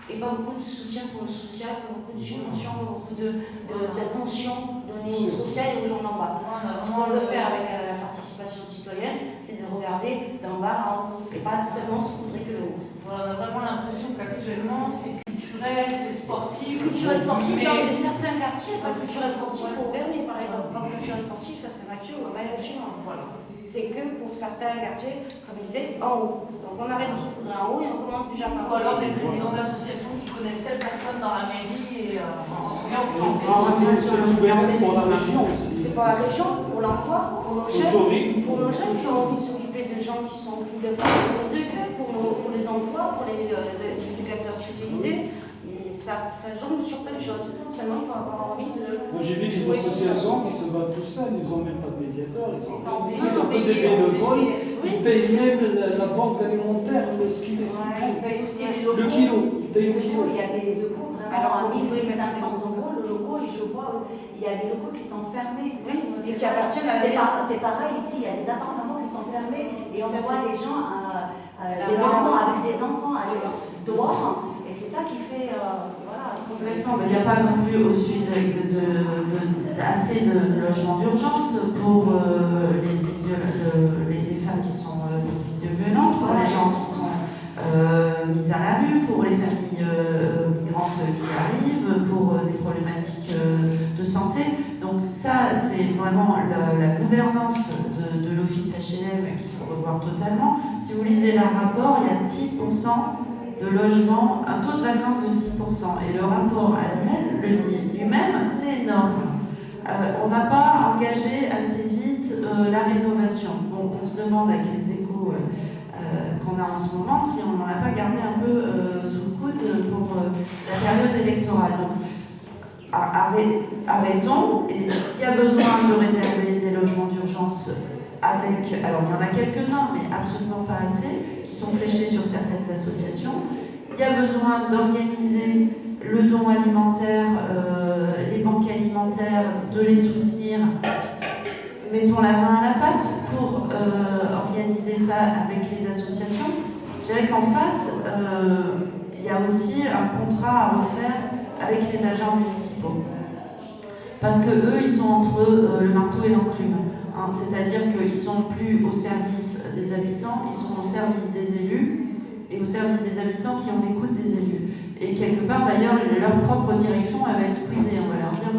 Et pas beaucoup de soutien pour le social, pas beaucoup de subventions, pas beaucoup d'attention donnée au social et aux gens d'en bas. Ce qu'on veut faire avec la participation citoyenne, c'est de regarder d'en bas en haut, et pas seulement se coudrer que le haut. Voilà, on a vraiment l'impression qu'actuellement, c'est culturel, c'est sportif. Culturel sportif dans certains quartiers, pas culturel sportif au Vernier par exemple. Pas culturel sportif, ça c'est Mathieu ou à Maillot. Voilà. C'est que pour certains quartiers, comme je disais, en haut. Donc on arrête de se coudrer en haut et on commence déjà par. Ou alors des présidents d'associations qui connaissent telle personne dans la mairie et C'est pour la région aussi. C'est pour la région, pour l'emploi, pour nos jeunes qui ont envie de s'occuper de gens qui sont plus défavorisés, pour les emplois, pour les éducateurs spécialisés. Et ça jongle sur plein de choses. Seulement, il faut avoir envie de. Moi, j'ai vu des associations qui se battent tout seuls, ils n'ont même pas de médiateur, ils ont que des payés, bénévoles, ils payent même la banque alimentaire, ce qu'ils le kilo, ils payent le kilo. Il y a des locaux vraiment à 1500 euros, le local, et je vois, il y a des locaux qui sont fermés, et qui appartiennent à la. C'est pareil ici, il y a des appartements qui sont fermés, et on voit les gens, des mamans avec des enfants dehors, et c'est ça qui fait, voilà. Complètement, mais il n'y a pas non plus au-dessus assez de logements d'urgence pour les femmes qui sont victimes de violences, pour les gens qui sont mis à la rue, pour les familles migrantes qui arrivent, pour des problématiques de santé. Donc ça, c'est vraiment la gouvernance de l'office HLM qu'il faut revoir totalement. Si vous lisez le rapport, il y a 6% de logements, un taux de vacance de 6%. Et le rapport annuel le dit lui-même, c'est énorme. On n'a pas engagé assez vite la rénovation. Bon, on se demande avec les échos qu'on a en ce moment si on n'en a pas gardé un peu sous le coude pour la période électorale. Donc, arrêtons. Et s'il y a besoin de réserver des logements d'urgence avec, alors il y en a quelques-uns, mais absolument pas assez, qui sont fléchés sur certaines associations. Il y a besoin d'organiser le don alimentaire, les banques alimentaires, de les soutenir. Mettons la main à la pâte pour organiser ça avec les associations. Je dirais qu'en face, il y a aussi un contrat à refaire avec les agents municipaux. Parce que eux, ils sont entre le marteau et l'enclume. Hein, c'est-à-dire qu'ils ne sont plus au service des habitants, ils sont au service des élus et au service des habitants qui ont l'écoute des élus. Et quelque part, d'ailleurs, leur propre direction, elle va être squeezée. On va leur dire,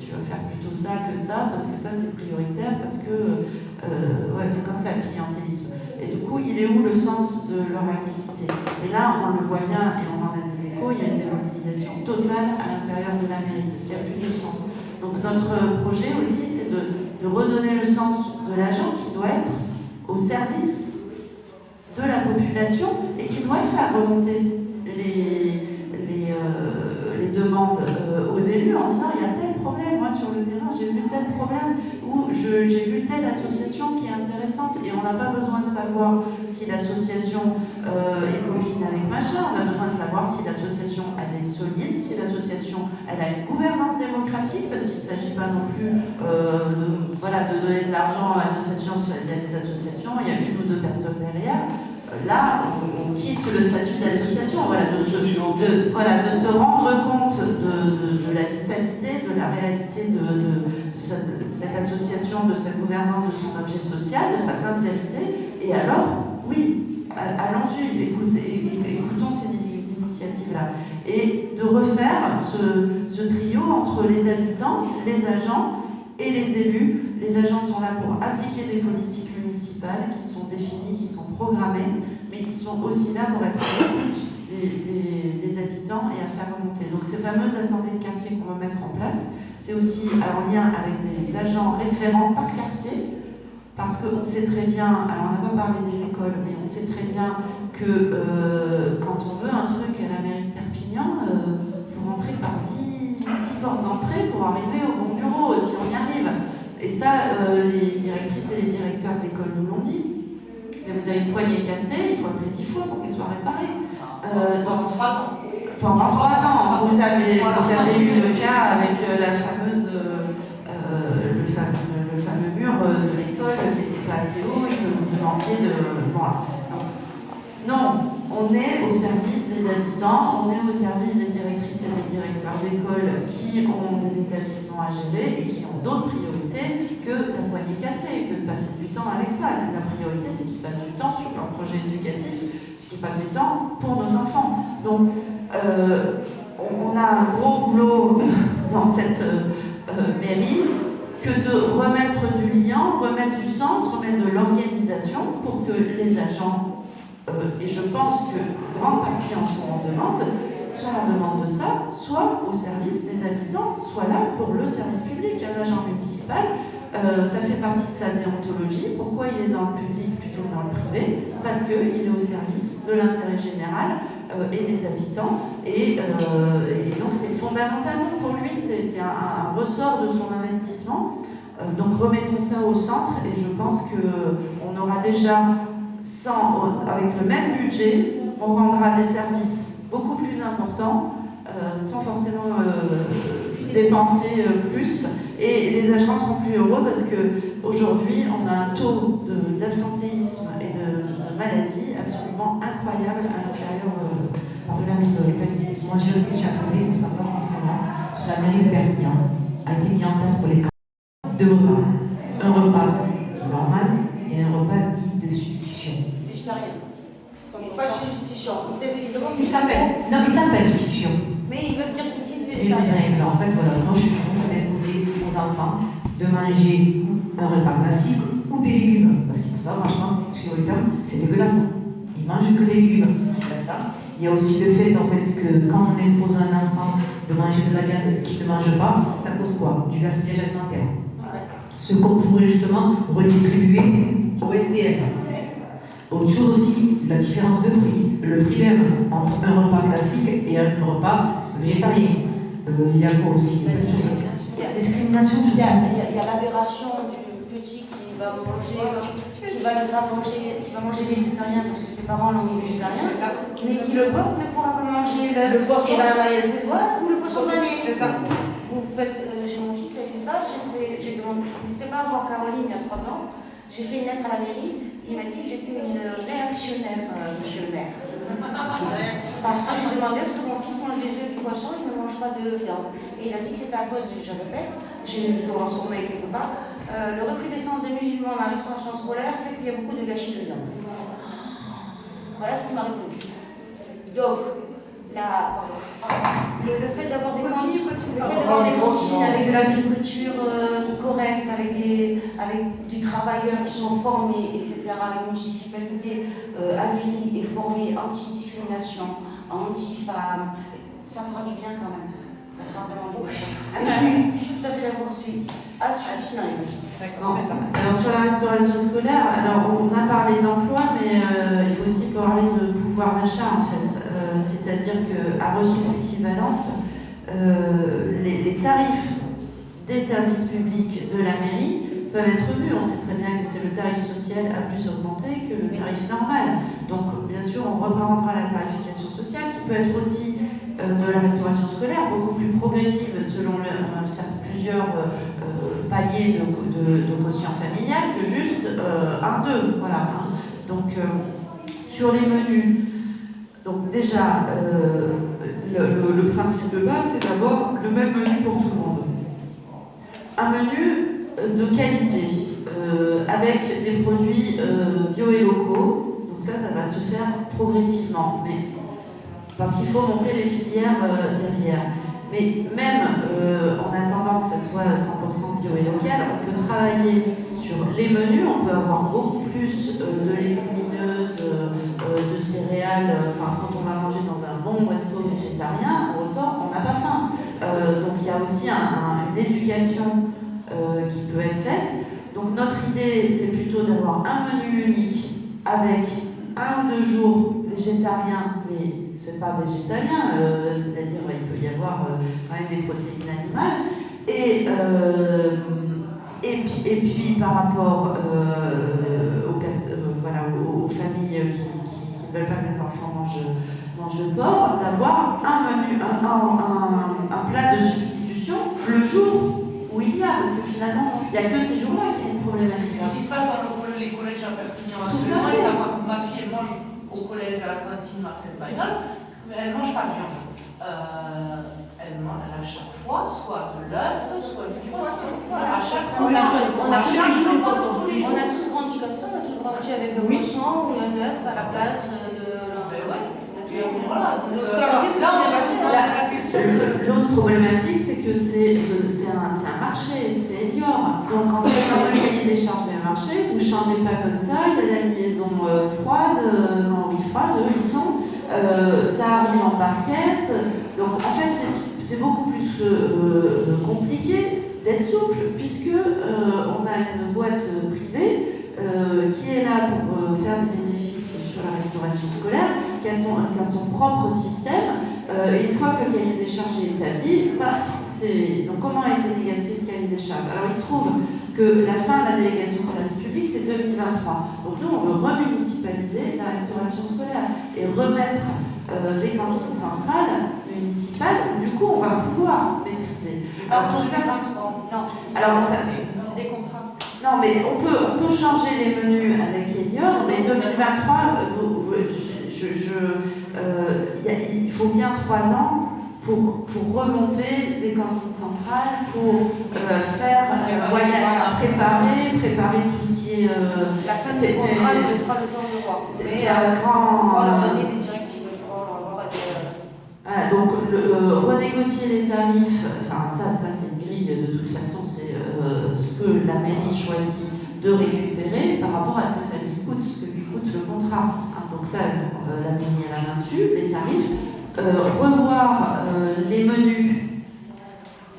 tu vas faire plutôt ça que ça, parce que ça, c'est prioritaire, parce que c'est comme ça le clientélisme. Et du coup, il est où le sens de leur activité? Et là, on le voit bien, et on en a des échos, il y a une démobilisation totale à l'intérieur de la mairie, parce qu'il n'y a plus de sens. Donc notre projet aussi, c'est de redonner le sens de l'agent qui doit être au service de la population et qui doit faire remonter les demandes aux élus en disant il y a tel problème, moi sur le terrain j'ai vu tel problème ou j'ai vu telle association qui est intéressante et on n'a pas besoin de savoir si l'association est copine avec machin, on a besoin de savoir si l'association elle est solide, si l'association elle a une gouvernance démocratique parce qu'il ne s'agit pas non plus de donner de l'argent à une association, il y a des associations, il y a une ou deux personnes derrière. Là, on quitte le statut d'association, de se rendre compte de la vitalité, de la réalité de cette association, de sa gouvernance, de son objet social, de sa sincérité. Et alors, oui, allons-y, écoutons ces initiatives-là. Et de refaire ce trio entre les habitants, les agents et les élus. Les agents sont là pour appliquer des politiques municipales qui sont définies, qui sont programmées, mais qui sont aussi là pour être à l'écoute des habitants et à faire remonter. Donc ces fameuses assemblées de quartier qu'on va mettre en place, c'est aussi en lien avec des agents référents par quartier, parce qu'on sait très bien, alors on n'a pas parlé des écoles, mais on sait très bien que quand on veut un truc à la mairie de Perpignan, il faut rentrer par 10 portes d'entrée pour arriver au bon bureau, si on y arrive. Et ça, les directrices et les directeurs de l'école nous l'ont dit. Si vous avez une poignée cassée, il faut appeler 10 fois pour qu'elle soit réparée. Pendant 3 ans. Pendant 3 ans. Vous avez eu le cas avec le fameux mur de l'école qui n'était pas assez haut et que vous demandiez de... Voilà. Non, on est au service des habitants, on est au service des directrices et des directeurs d'école qui ont des établissements à gérer et qui ont d'autres priorités que la poignée cassée, que de passer du temps avec ça. La priorité, c'est qu'ils passent du temps sur leur projet éducatif, c'est qu'ils passent du temps pour nos enfants. Donc, on a un gros boulot dans cette mairie que de remettre du lien, remettre du sens, remettre de l'organisation pour que les agents, et je pense que grande partie en sont en demande de ça, soit au service des habitants, soit là pour le service public. Un agent municipal, ça fait partie de sa déontologie. Pourquoi il est dans le public plutôt que dans le privé? Parce qu'il est au service de l'intérêt général et des habitants. Et donc c'est fondamentalement pour lui, c'est un ressort de son investissement. Donc remettons ça au centre et je pense qu'on aura déjà, avec le même budget, on rendra des services beaucoup plus importants sans forcément dépenser plus. Et les agents seront plus heureux parce qu'aujourd'hui, on a un taux d'absentéisme et de maladie absolument incroyable à l'intérieur de la municipalité. Moi, j'ai une question à poser pour savoir en ce moment, sur la mairie de Perpignan, a été mis en place pour les candidats 2 repas. Un repas dit normal et un repas dit de substitution. Végétarien. Pas substitution. Il s'appelle substitution. Mais ils veulent dire qu'ils disent végétarien. En fait, voilà, moi je suis contre d'imposer aux enfants de manger un repas classique ou des légumes. Parce que ça, franchement, sur le terme, c'est dégueulasse. Ils mangent que des légumes. Il y a aussi le fait en fait, que quand on impose à un enfant de manger de la viande qu'il ne mange pas, ça cause quoi? Du gaspillage alimentaire. Ce qu'on pourrait justement redistribuer au SDF. Autre chose aussi, la différence de prix. Le prix même entre un repas classique et un repas végétarien. Il y a quoi aussi? Discrimination. Il y a l'aberration du petit qui va manger végétarien parce que ses parents l'ont mis végétarien, mais qui le pauvre ne pourra pas manger le poisson et la maille ses doigts ou le poisson salé. C'est ça. Vous faites, j'ai mon fils a fait ça, j'ai demandé, je ne connaissais pas encore Caroline il y a 3 ans, j'ai fait une lettre à la mairie, il m'a dit que j'étais une réactionnaire, monsieur le maire. Parce que j'ai demandé est-ce que mon fils mange des œufs, du poisson, il ne mange pas de viande. Et il a dit que c'était à cause, je répète, j'ai dû en sommeil quelque part, le recrudescence des musulmans dans la restauration scolaire fait qu'il y a beaucoup de gâchis de viande. Voilà ce qu'il m'a répondu. Donc, le fait d'avoir des cantines avec de l'agriculture correcte, avec du travailleur qui sont formés, etc., une municipalité aguerrie et formée anti-discrimination, anti-femme, ça fera du bien quand même. Ça fera vraiment beaucoup. Je suis tout à fait d'accord aussi. Bon, alors sur la restauration scolaire, alors on a parlé d'emploi, mais il faut aussi parler de pouvoir d'achat en fait. C'est-à-dire qu'à ressources équivalentes, les tarifs des services publics de la mairie peuvent être vus. On sait très bien que c'est le tarif social a plus augmenté que le tarif normal. Donc bien sûr, on reprendra la tarification sociale qui peut être aussi de la restauration scolaire, beaucoup plus progressive selon plusieurs paliers de quotient familial que juste 1-2. Voilà. Donc sur les menus, donc déjà le principe de base c'est d'avoir le même menu pour tout le monde. Un menu de qualité avec des produits bio et locaux. Donc ça va se faire progressivement, mais parce qu'il faut monter les filières derrière. Mais même en attendant que ça soit 100% bio et local, on peut travailler sur les menus, on peut avoir beaucoup plus de légumineuses, de céréales. Enfin, quand on va manger dans un bon resto végétarien, on ressort, on n'a pas faim. Donc il y a aussi une éducation qui peut être faite. Donc notre idée, c'est plutôt d'avoir un menu unique avec 1 ou 2 jours végétariens, mais c'est pas végétalien, c'est-à-dire il peut y avoir quand même des protéines animales. Et puis par rapport aux familles qui ne veulent pas que les enfants mangent de porc, d'avoir un menu, un plat de substitution le jour où il y a, parce que finalement, il n'y a que ces jours-là qu'il y a une problématique. Ce qui se passe dans les collèges à Perpignan, Tout à fait. ma fille elle mange au collège à la cantine Marcel Pagnol, mais elle ne mange pas de viande. Elle a chaque fois soit de l'œuf, soit du poisson. À chaque fois, On a tous tous grandi comme ça, on a tous grandi avec un poisson ou un œuf à la place de L'autre problématique, c'est que c'est un marché, c'est Elior. Donc quand vous avez un cahier des charges d'un marché, vous ne changez pas comme ça, il y a la liaison froide, ils sont, ça arrive en barquette. Donc en fait, c'est beaucoup plus compliqué d'être souple, puisque on a une boîte privée qui est là pour faire des bénéfices sur la restauration scolaire, qui a son propre système, et une fois que le cahier des charges est établi, paf, donc comment a été négocié ce cahier des charges? Alors il se trouve que la fin de la délégation de service public, c'est 2023. Donc nous, on veut remunicipaliser la restauration scolaire et remettre des cantines centrales municipales. Du coup, on va pouvoir maîtriser. Alors tout ça, non. Alors ça, c'est des contrats. non, mais on peut changer les menus avec Elior, mais 2023, il faut bien 3 ans pour remonter des cantines centrales, pour préparer tout ce qui est... la fin des contrats, il sera le temps de voir. C'est un grand... On va leur donner des directives, on va leur avoir Voilà, donc renégocier les tarifs, enfin ça c'est une grille, de toute façon c'est ce que la mairie choisit de récupérer par rapport à ce que ça lui coûte, ce que lui coûte le contrat. Donc ça, la mairie a la main dessus, les tarifs. Revoir les menus,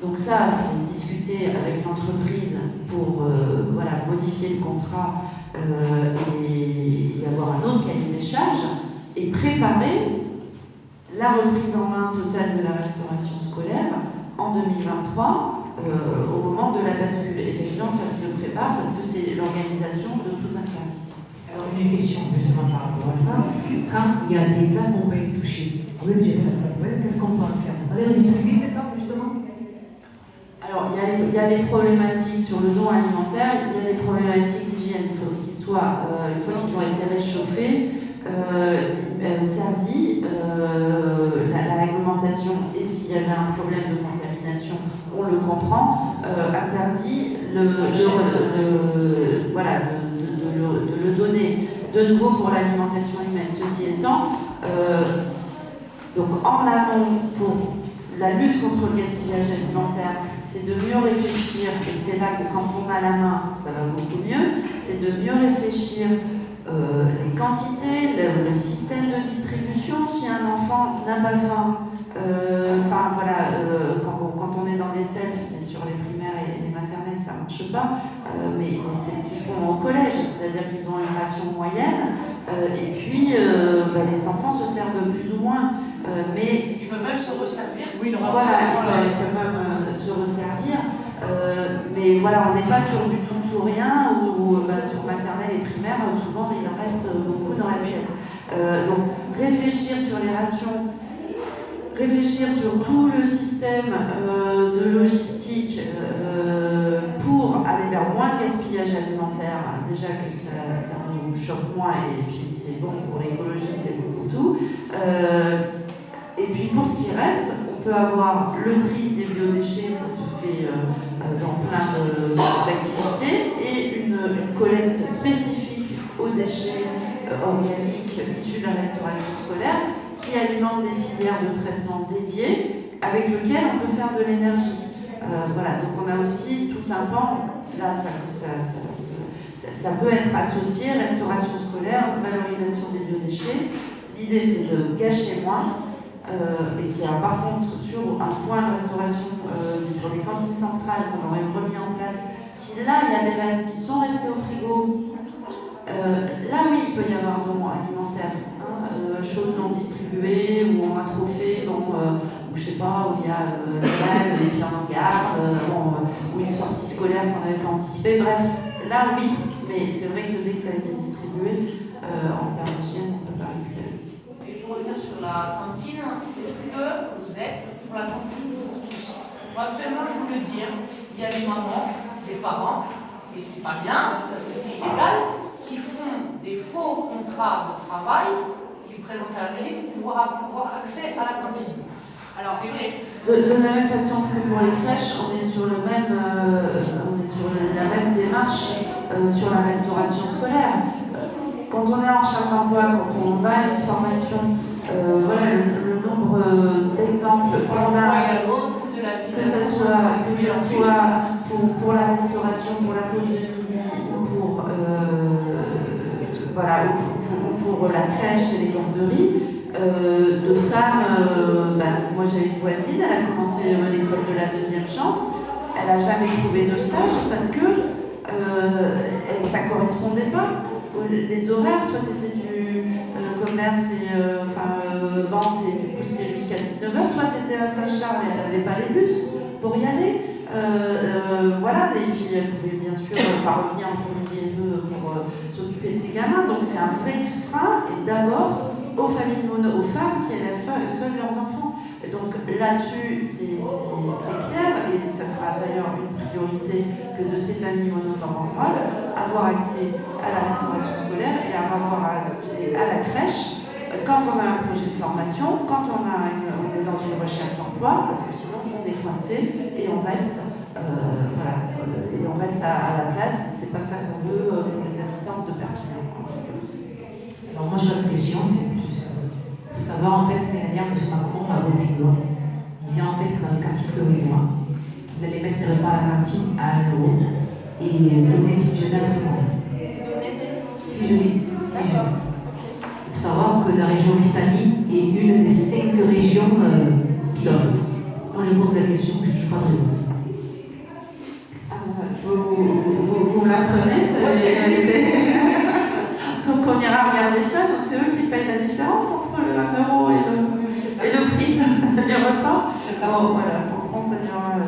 donc ça c'est discuter avec l'entreprise pour modifier le contrat et avoir un autre cahier des charges et préparer la reprise en main totale de la restauration scolaire en 2023 au moment de la bascule. Effectivement, ça se prépare parce que c'est l'organisation de tout un service. Alors, une question justement par rapport à ça. Quand il y a des plats qui n'ont pas été touchés, qu'est-ce qu'on peut en faire? On va les redistribuer ces plats justement? Alors, il y a des problématiques sur le don alimentaire, il y a des problématiques d'hygiène. Il faut qu'ils soient, une fois qu'ils ont été réchauffés, servis, la réglementation, et s'il y avait un problème de contamination, on le comprend, interdit de le donner de nouveau pour l'alimentation humaine. Ceci étant, donc en amont, pour la lutte contre le gaspillage alimentaire, c'est de mieux réfléchir, et c'est là que quand on a la main, ça va beaucoup mieux, c'est de mieux réfléchir les quantités, le système de distribution. Si un enfant n'a pas faim, Enfin voilà, quand on est dans des selfs, mais sur les primaires et les maternelles, ça ne marche pas. Mais c'est ce qu'ils font au collège, c'est-à-dire qu'ils ont une ration moyenne. Et puis les enfants se servent plus ou moins. Mais ils peuvent même se resservir. Oui, voilà, ils peuvent même se resservir. Mais voilà, on n'est pas sur du tout rien, ou sur maternelle et primaire, souvent il en reste beaucoup dans l'assiette. Donc réfléchir sur les rations, réfléchir sur tout le système de logistique pour aller vers moins de gaspillage alimentaire. Déjà que ça nous choque moins, et puis c'est bon pour l'écologie, c'est bon pour tout. Et puis pour ce qui reste, on peut avoir le tri des biodéchets, ça se fait dans plein d'activités, et une collecte spécifique aux déchets organiques issus de la restauration scolaire qui alimente des filières de traitement dédiées avec lesquelles on peut faire de l'énergie. Voilà, donc on a aussi tout un pan, là ça peut être associé, restauration scolaire, valorisation des biodéchets. L'idée c'est de gâcher moins. Et qu'il y a par contre sur un point de restauration sur les cantines centrales qu'on aurait remis en place, si là il y a des restes qui sont restés au frigo, là oui il peut y avoir don alimentaire, choses non distribuées ou on a trop fait, ou je sais pas, où il y a des biens en garde, ou une sortie scolaire qu'on n'avait pas anticipée, bref, là oui, mais c'est vrai que dès que ça a été distribué, en termes d'hygiène, on ne peut pas récupérer. Pour revenir sur la cantine, est-ce que vous êtes pour la cantine pour tous? Moi, actuellement, je veux le dire, il y a des mamans, des parents, et c'est pas bien, parce que c'est illégal, qui font des faux contrats de travail, qui présentent à la mairie pour pouvoir accès à la cantine. Alors, c'est vrai. De la même façon que pour les crèches, on est sur la même démarche sur la restauration scolaire. Quand on est en charge d'emploi, quand on va à une formation, voilà le nombre d'exemples qu'on a, que ce soit pour la restauration, pour la pause de midi, pour la crèche et les garderies, de femmes. Moi j'ai une voisine, elle a commencé l'école de la deuxième chance, elle n'a jamais trouvé de stage parce que ça ne correspondait pas. Les horaires, soit c'était du commerce et vente et du coup c'était jusqu'à 19h, soit c'était à Saint-Charles et elle n'avait pas les bus pour y aller. Voilà, et puis elle pouvait bien sûr pas revenir entre midi et 2 pour s'occuper de ses gamins. Donc c'est un vrai frein, et d'abord aux familles mono, aux femmes qui élèvent seules leurs enfants. Et donc là-dessus, c'est clair, et ça sera d'ailleurs une priorité que de ces familles monoparentales, avoir accès à la restauration scolaire et avoir accès à la crèche quand on a un projet de formation, quand on est dans une recherche d'emploi, parce que sinon on est coincé et on reste, et on reste à la place. C'est pas ça qu'on veut pour les habitants de Perpignan. Alors moi j'ai une question, c'est plus pour savoir en fait, Mélanie, M. Macron a voté une loi disant en fait que dans le quartier prioritaire, vous allez mettre des repas à la cantine à 1 € et donner un petit déjeuner à tout le monde. Si je dis, il faut savoir que la région Occitanie est une des 5 régions pilotes. Moi je pose la question, je ne suis pas de réponse. Vous me l'apprenez, donc on ira regarder ça, donc c'est eux qui payent la différence entre le 1 € et le prix du repas. Bon, voilà, on se renseignera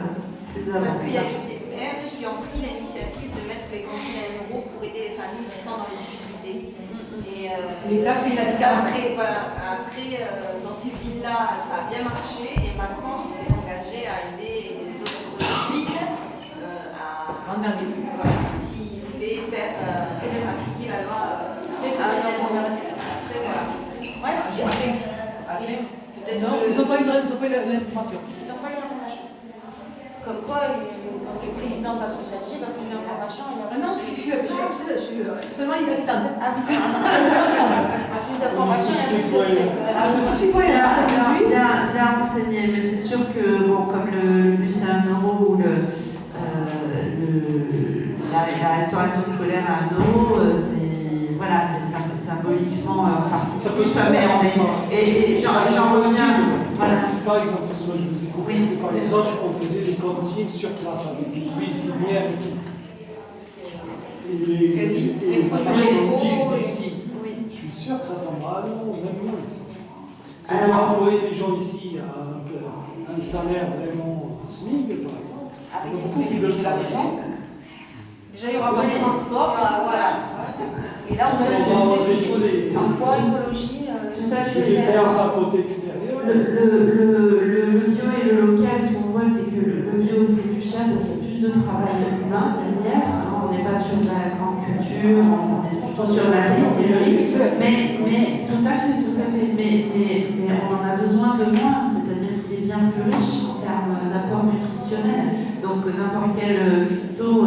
plus avant. Parce qu'il y a des maires qui ont pris l'initiative de mettre les cantines à 1 € pour aider les familles qui sont dans les difficultés. L'État paye la différence. Après, dans ces villes-là, ça a bien marché, et Macron s'est engagé à aider les autres villes s'ils voulaient faire appliquer la loi après, voilà. Ouais, ils n'ont pas eu l'information. Ils n'ont pas eu l'information. Comme quoi, quand tu es présidente associative, a plus d'informations. Non, je suis seulement il habite en tête. A plus d'informations, bien renseigné, mais c'est sûr que, comme le bus à 1 € ou la restauration scolaire à 1 €, c'est symboliquement participe. Ça peut se faire, et j'en reviens. Voilà. Si par exemple, excusez-moi, je vous ai coupé, Oui, par c'est exemple, on faisait des cantines sur place avec des cuisinières et tout. Et les produits d'ici. Je suis sûr que ça tombera à l'eau, même nous ici. Si on va envoyer les gens ici à un salaire vraiment SMIC, par exemple, il y a beaucoup qui veulent travailler. Déjà, il n'y aura pas de transport. Voilà. Et là, on On va enlever tous les emploi, écologie, Tout à fait. dépenses à côté extérieur. Le bio et le local, ce qu'on voit, c'est que le bio, c'est plus cher parce qu'il y a plus de travail humain derrière. On n'est pas sur de la grande culture, on est plutôt sur la paysannerie. Mais tout à fait, mais on en a besoin de moins, c'est-à-dire qu'il est bien plus riche en termes d'apport nutritionnel. Donc n'importe quel cuistot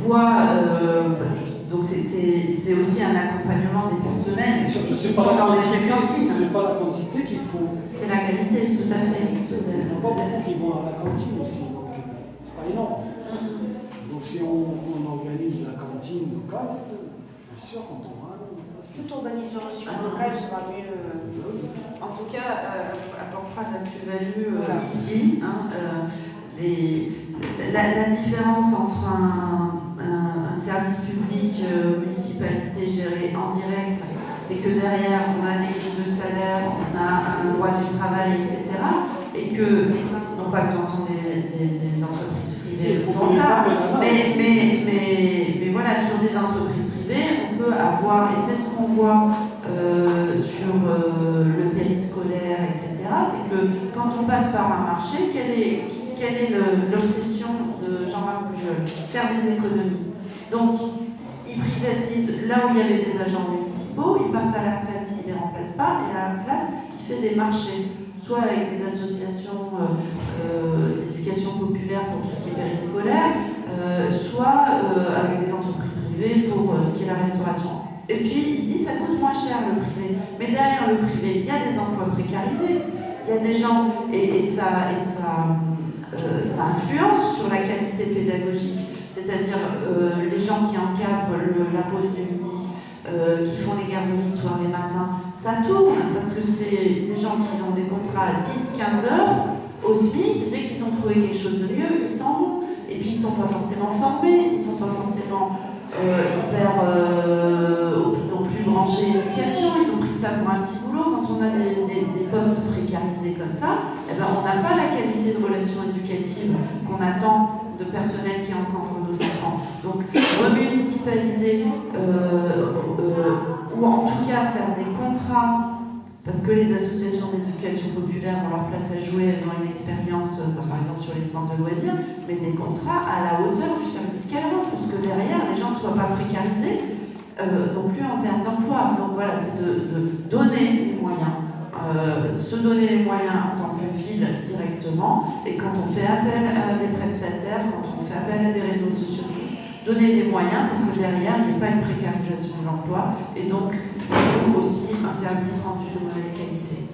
voit. Donc c'est aussi un accompagnement des personnels Surtout, qui c'est sont pas la dans quantité, des cantines. c'est pas la quantité qu'il faut. C'est la qualité, tout à fait. Il n'y en a pas beaucoup qui vont à la cantine aussi, donc c'est pas énorme. Donc si on organise la cantine locale, je suis sûr qu'on tombera. toute organisation locale sera mieux. En tout cas, apportera de la plus-value ici. La différence entre un service public municipalité géré en direct, c'est que derrière, on a des grilles de salaire, on a un droit du travail, etc. Et que, non pas que l'ensemble des entreprises privées font ça, mais voilà, sur des entreprises privées, on peut avoir, et c'est ce qu'on voit sur le périscolaire, etc., c'est que quand on passe par un marché, quelle est l'obsession de Jean-Marc Pujol? Faire des économies. Donc, il privatise là où il y avait des agents municipaux, ils partent à la retraite, il ne les remplace pas, et à la place, il fait des marchés, soit avec des associations d'éducation populaire pour tout ce qui est périscolaire, soit avec des entreprises privées pour ce qui est la restauration. Et puis, il dit ça coûte moins cher le privé. Mais derrière le privé, il y a des emplois précarisés, il y a des gens, et ça influence sur la qualité pédagogique. C'est-à-dire les gens qui encadrent la pause du midi, qui font les garderies soir et matin, ça tourne parce que c'est des gens qui ont des contrats à 10-15 heures au SMIC. Dès qu'ils ont trouvé quelque chose de mieux, ils s'en vont. Et puis ils ne sont pas forcément formés, ils ne sont pas forcément hyper non plus branchés éducation. Ils ont pris ça pour un petit boulot. Quand on a des postes précarisés comme ça, eh ben, on n'a pas la qualité de relation éducative qu'on attend de personnel qui encadre nos enfants. Donc, remunicipaliser ou en tout cas faire des contrats, parce que les associations d'éducation populaire ont leur place à jouer, elles ont une expérience, par exemple sur les centres de loisirs, mais des contrats à la hauteur du service qu'elles ont, pour que derrière les gens ne soient pas précarisés, non plus en termes d'emploi. Donc voilà, c'est de donner les moyens. Se donner les moyens en tant que ville directement, et quand on fait appel à des prestataires, quand on fait appel à des réseaux sociaux, donner des moyens pour que derrière il n'y ait pas une précarisation de l'emploi et donc aussi un service rendu de mauvaise qualité.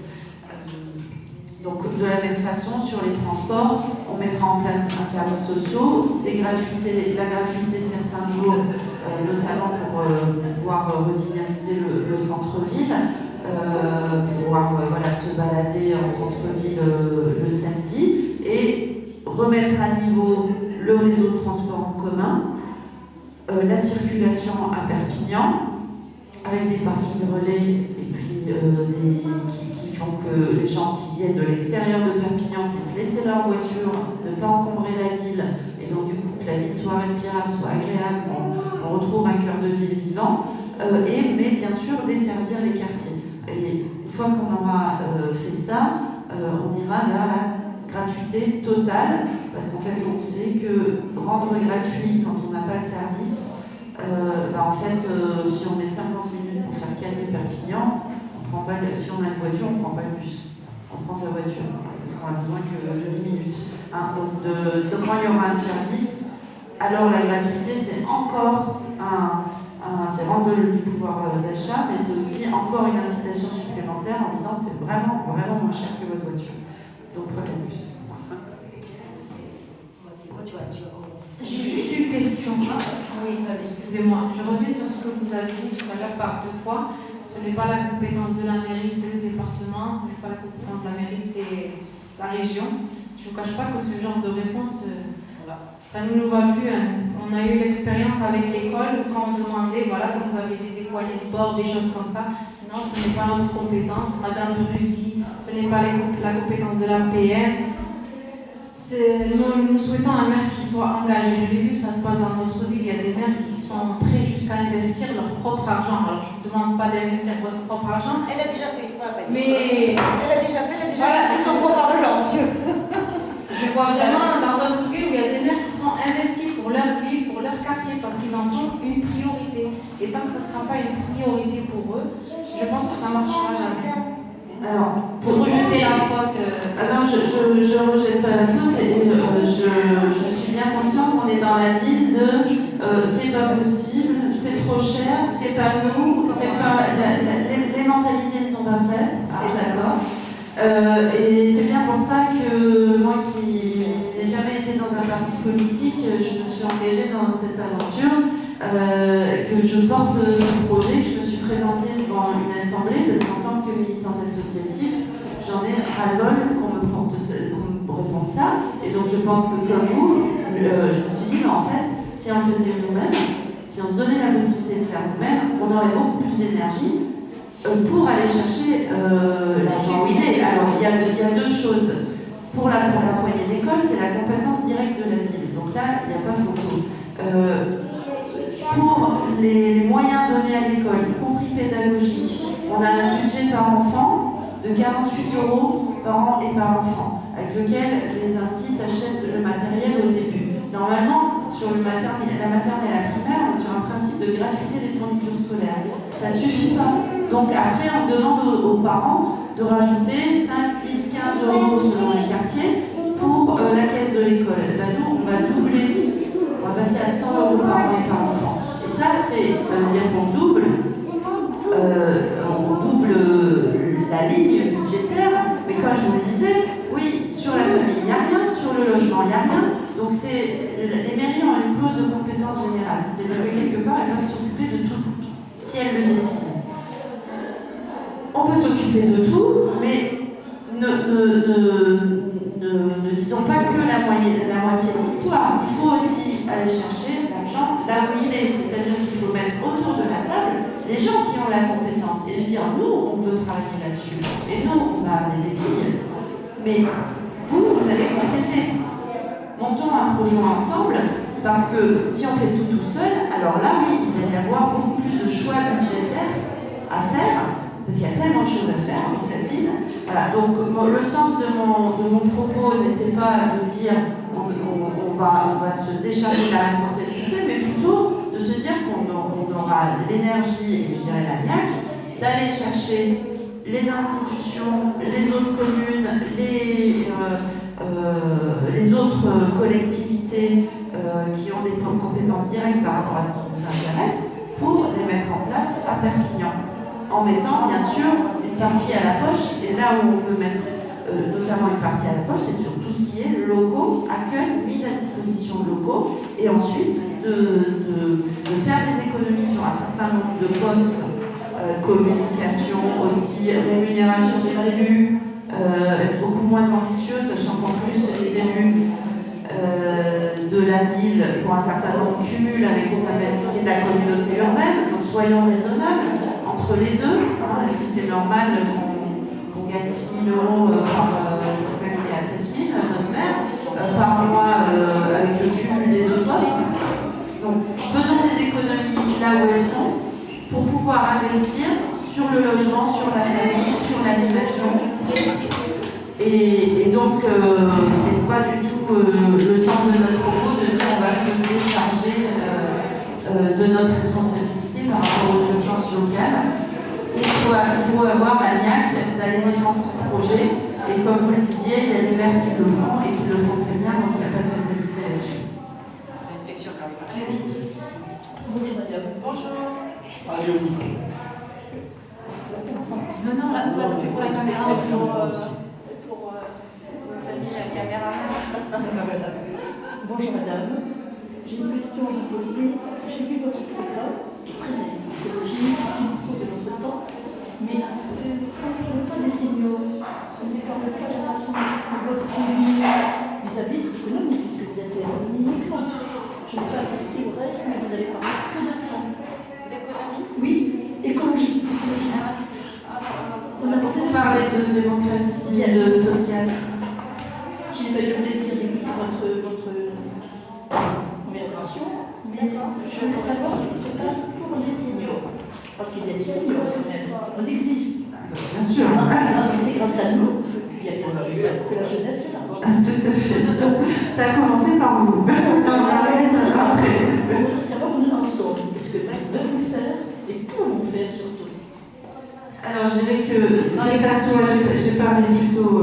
Donc de la même façon, sur les transports, on mettra en place un service social, la gratuité certains jours, notamment pour pouvoir redynamiser le centre-ville, pouvoir se balader en centre-ville le samedi et remettre à niveau le réseau de transport en commun, la circulation à Perpignan avec des parkings relais et puis qui font que les gens qui viennent de l'extérieur de Perpignan puissent laisser leur voiture, ne pas encombrer la ville et donc du coup que la ville soit respirable, soit agréable, on retrouve un cœur de ville vivant mais bien sûr desservir les quartiers. Et une fois qu'on aura fait ça, on ira vers la gratuité totale, parce qu'en fait on sait que rendre gratuit quand on n'a pas le service, si on met 50 minutes pour faire Calais Perpignan, si on a une voiture, on ne prend pas le bus, on prend sa voiture, parce qu'on a besoin que de 10 minutes. Donc quand il y aura un service, alors la gratuité c'est encore c'est rendre du pouvoir d'achat, mais c'est aussi encore une incitation supplémentaire en disant c'est vraiment, vraiment moins cher que votre voiture. Donc prenez le bus. J'ai juste une question. Oui, excusez-moi. Je reviens sur ce que vous avez dit tout à l'heure par deux fois. ce n'est pas la compétence de la mairie, c'est le département, ce n'est pas la compétence de la mairie, c'est la région. Je ne vous cache pas que ce genre de réponse, ça ne nous va plus. Hein. On a eu l'expérience avec l'école quand on demandait, voilà, comme vous avez dit, des poignées de bord, des choses comme ça. Non, ce n'est pas notre compétence. Madame de Russie, ce n'est pas la compétence de la PM. Nous souhaitons un maire qui soit engagé. Je l'ai vu, ça se passe dans notre ville. Il y a des maires qui sont prêts jusqu'à investir leur propre argent. Alors, je ne vous demande pas d'investir votre propre argent. Elle a déjà fait, c'est pas la peine. Mais elle a déjà investi son propre argent, monsieur. Je vois vraiment dans notre ville où il y a des maires qui sont investis pour leur ville, pour leur quartier, parce qu'ils en font une priorité. Et tant que ce ne sera pas une priorité pour eux, je pense que ça ne marchera jamais. Alors, pour rejeter la faute. Alors, je ne rejette pas la faute et je suis bien consciente qu'on est dans la ville de c'est pas possible, c'est trop cher, c'est pas nous, c'est pas les mentalités ne sont pas prêtes, d'accord. Et c'est bien pour ça que moi qui n'ai jamais été dans un parti politique, je me suis engagée dans cette aventure, que je porte ce projet, que je me suis présentée devant une assemblée, parce qu'en tant que militante associative, j'en ai ras-le-bol qu'on me réponde ça. Et donc je pense que comme vous, je me suis dit, mais en fait, si on le faisait nous-mêmes, si on se donnait la possibilité de faire nous-mêmes, on aurait beaucoup plus d'énergie pour aller chercher l'argent où il est. Alors il y a deux choses. Pour la poignée d'école, c'est la compétence directe de la ville. Donc là, il n'y a pas photo. Pour les moyens donnés à l'école, y compris pédagogiques, on a un budget par enfant de 48 € par an et par enfant, avec lequel les instituts achètent le matériel au début. Normalement, sur la maternelle et la primaire, on est sur un principe de gratuité des fournitures scolaires. Ça ne suffit pas. Donc après, on demande aux parents de rajouter 5, 10, 15 € selon les quartiers pour la caisse de l'école. Ben, nous, on va doubler, on va passer à 100 € par an et par enfant. Et ça veut dire qu'on double la ligne budgétaire, mais comme je vous le disais, oui, sur la famille, il n'y a rien, sur le logement, il n'y a rien. Donc les mairies ont une clause de compétence générale, c'est-à-dire que quelque part, elles peuvent s'occuper de tout, si elles le décident. On peut s'occuper de tout, mais ne disons pas que la moitié de l'histoire. Il faut aussi aller chercher l'argent là où il est, c'est-à-dire qu'il faut mettre autour de la table les gens qui ont la compétence et lui dire nous, on veut travailler là-dessus, et nous, on va amener des billes, mais vous allez compléter. Montons un projet ensemble, parce que si on fait tout seul, alors là, oui, il va y avoir beaucoup plus de choix budgétaires à faire, parce qu'il y a tellement de choses à faire dans cette ville. Voilà, donc le sens de mon propos n'était pas de dire on va se décharger de la responsabilité, mais plutôt de se dire qu'on aura l'énergie, et je dirais la niaque, d'aller chercher les institutions, les autres communes, les autres collectivités qui ont des compétences directes par rapport à ce qui nous intéresse, pour les mettre en place à Perpignan. En mettant bien sûr une partie à la poche, et là où on veut mettre notamment une partie à la poche, c'est sur tout ce qui est locaux, accueil, mise à disposition de locaux, et ensuite de faire des économies sur un certain nombre de postes, communication aussi, rémunération des élus, être beaucoup moins ambitieux, sachant qu'en plus les élus de la ville, pour un certain nombre, cumulent avec les indemnités de la communauté urbaine, donc soyons raisonnables entre les deux. Est-ce que c'est normal qu'on gagne 6 000 € je crois même qu'il est à 16 000, notre maire, par mois avec le cumul des deux postes? Donc, faisons des économies là où elles sont pour pouvoir investir sur le logement, sur la famille, sur l'animation. Et donc, c'est pas du tout le sens de notre propos de dire on va se décharger de notre responsabilité par rapport aux urgences locales. Il faut avoir la niaque d'aller défendre son projet. Et comme vous le disiez, il y a des maires qui le font et qui le font très bien, donc il n'y a pas de fatalité là-dessus. Bonjour madame. Bonjour. Allez, oui. Non, c'est pour la caméra. C'est pour saluer la caméra. Bonjour madame. J'ai une question à vous poser. J'ai vu votre programme, qui est très bien. L'écologie, c'est ce qu'il nous faut de notre temps. Mais je ne veux pas des seniors. Je ne parle pas de la façon dont on se conduire vis-à-vis de l'économie, puisque vous êtes l'économie uniquement. Je ne vais pas assister au reste, mais vous n'allez parler que de ça. D'économie? Oui, écologie. On a beaucoup parlé de démocratie et de social. Je n'ai pas eu le plaisir d'écouter votre conversation, mais je voulais savoir ce qui se passe pour les seniors. Parce qu'il y a des seniors quand même. On existe. Bien sûr. C'est grâce à nous qu'il y a que la jeunesse est là. Tout à fait. Ça a commencé par vous. On voudrait savoir où nous en sommes. Est-ce que nous devons faire et pouvons faire surtout? Alors, je dirais que dans les assos, j'ai parlé plutôt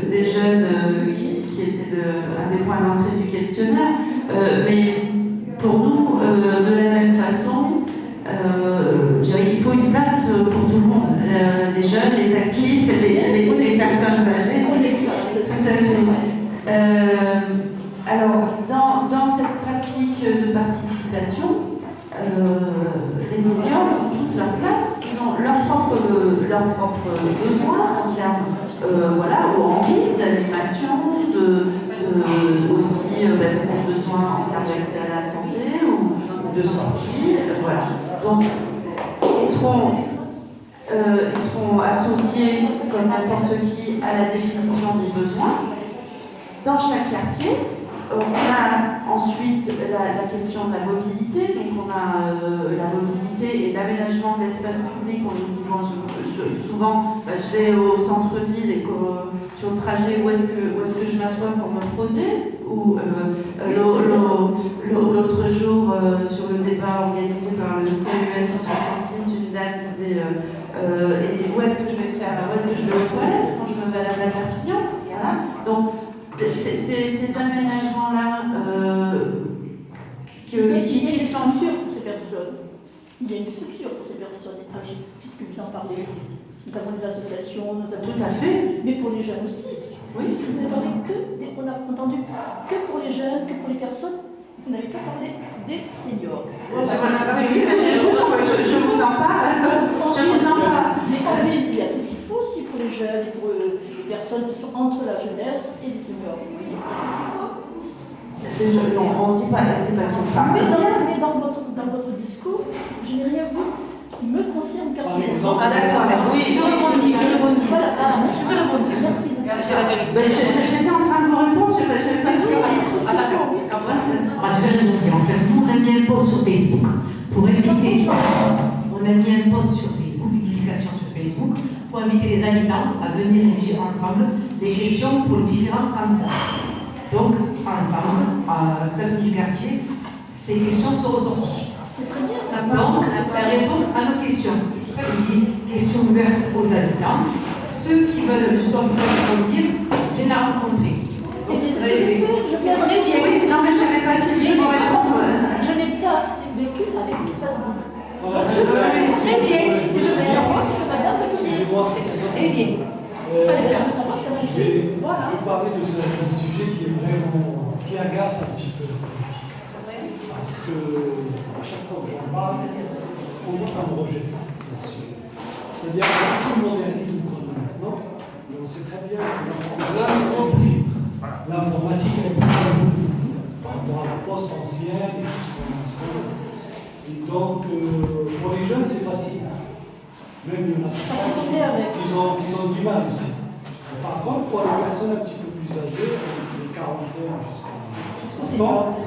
des jeunes qui étaient un des points d'entrée du questionnaire. Mais pour nous, de la même façon, je dirais qu'il faut une place pour tout le monde. Les jeunes, les actifs, les personnes âgées. Tout à fait. Alors, dans cette pratique de participation, les seniors ont toute leur place, ils ont leurs propres besoins en termes ou envie d'animation, aussi peut-être besoin en termes d'accès à la santé ou de sortie. Voilà. Donc, ils seront associés comme n'importe qui à la définition des besoins. Dans chaque quartier, on a ensuite la question de la mobilité. Donc on a la mobilité et l'aménagement de l'espace public. On nous dit souvent, je vais au centre-ville et sur le trajet, où est-ce que je m'assois pour me poser? Ou l'autre jour, sur le débat organisé par le CES 66, une dame disait et où est-ce que je vais faire? Où est-ce que je vais aux toilettes quand je me balade à Perpignan? Voilà. Donc, ces aménagements-là qui sont structure pour ces personnes. Il y a une structure pour ces personnes âgées, puisque vous en parlez. Nous avons des associations, nous avons tout à fait, mais pour les jeunes aussi. Oui, puisque vous n'avez parlé on a entendu que pour les jeunes, que pour les personnes. Vous n'avez pas parlé des seniors. Oui, je vous en parle. Mais en ville, il y a tout ce qu'il faut aussi pour les jeunes et pour les personnes qui sont entre la jeunesse et les seniors. Oui, il y a tout ce qu'il faut. On ne dit pas qu'il parle. Mais dans votre discours, je n'ai rien vu qui me concerne personnellement. Ah d'accord, oui, je rebondis. Voilà, je veux rebondir. Merci. J'étais en train de vous répondre, je n'avais pas vu. Ah d'accord. Je vais rebondir. En fait, nous, on a mis un post sur Facebook pour inviter. On a mis un post sur Facebook, une publication sur Facebook, pour inviter les habitants à venir rédiger ensemble les questions pour les différents candidats. Donc, ensemble, à l'adresse du quartier, ces questions sont ressorties. C'est très bien. Donc, elles répondent à nos questions. C'est ça que je dis, questions ouvertes aux habitants. Ceux qui veulent justement dire, viennent la rencontrer. Donc, je viens de bien. Oui, non, mais je n'avais pas fini mon réponse. Je n'ai pas vécu avec Facebook. Voilà, Très bien. Et je veux savoir ce que madame va dire. Excusez-moi. Très bien. Je veux savoir ce qu'elle va Je dire. Voilà. vais parler de ce sujet qui agace un petit peu la politique. Parce que à chaque fois que j'en parle, on me rejette, bien sûr. C'est-à-dire que tout le modernisme qu'on a maintenant, et on sait très bien que l'informatique est beaucoup par rapport à la poste ancienne et tout ce qu'on a. Et donc, pour les jeunes, c'est facile. Même il y en a certains qui ont du mal aussi. Par contre, pour les personnes un petit peu plus âgées, les quarantaines jusqu'à 60 ans,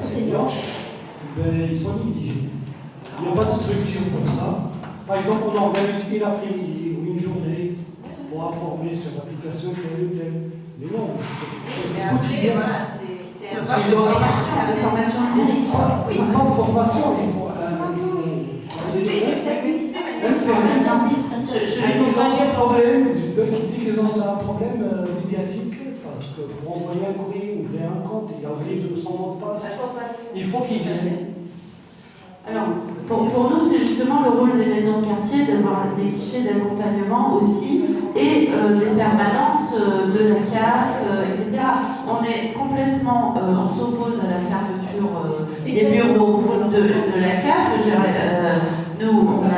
ben, ils sont négligés. Il n'y a pas de structure comme ça. Par exemple, on organise une après-midi ou une journée pour informer sur l'application telle ou telle. Mais non, mais après, voilà, c'est une formation numérique. Oui, pas de formation, il faut un service. Ils ont ce problème, je dis qu'ils ont un problème médiatique, parce que pour envoyer un courrier, ouvrir un compte, il a oublié son mot de passe. Il faut qu'ils viennent. Alors, pour nous, c'est justement le rôle des maisons de quartier d'avoir des guichets d'accompagnement aussi et des permanences de la CAF, etc. On est complètement, on s'oppose à la fermeture des bureaux de la CAF. Nous, on a.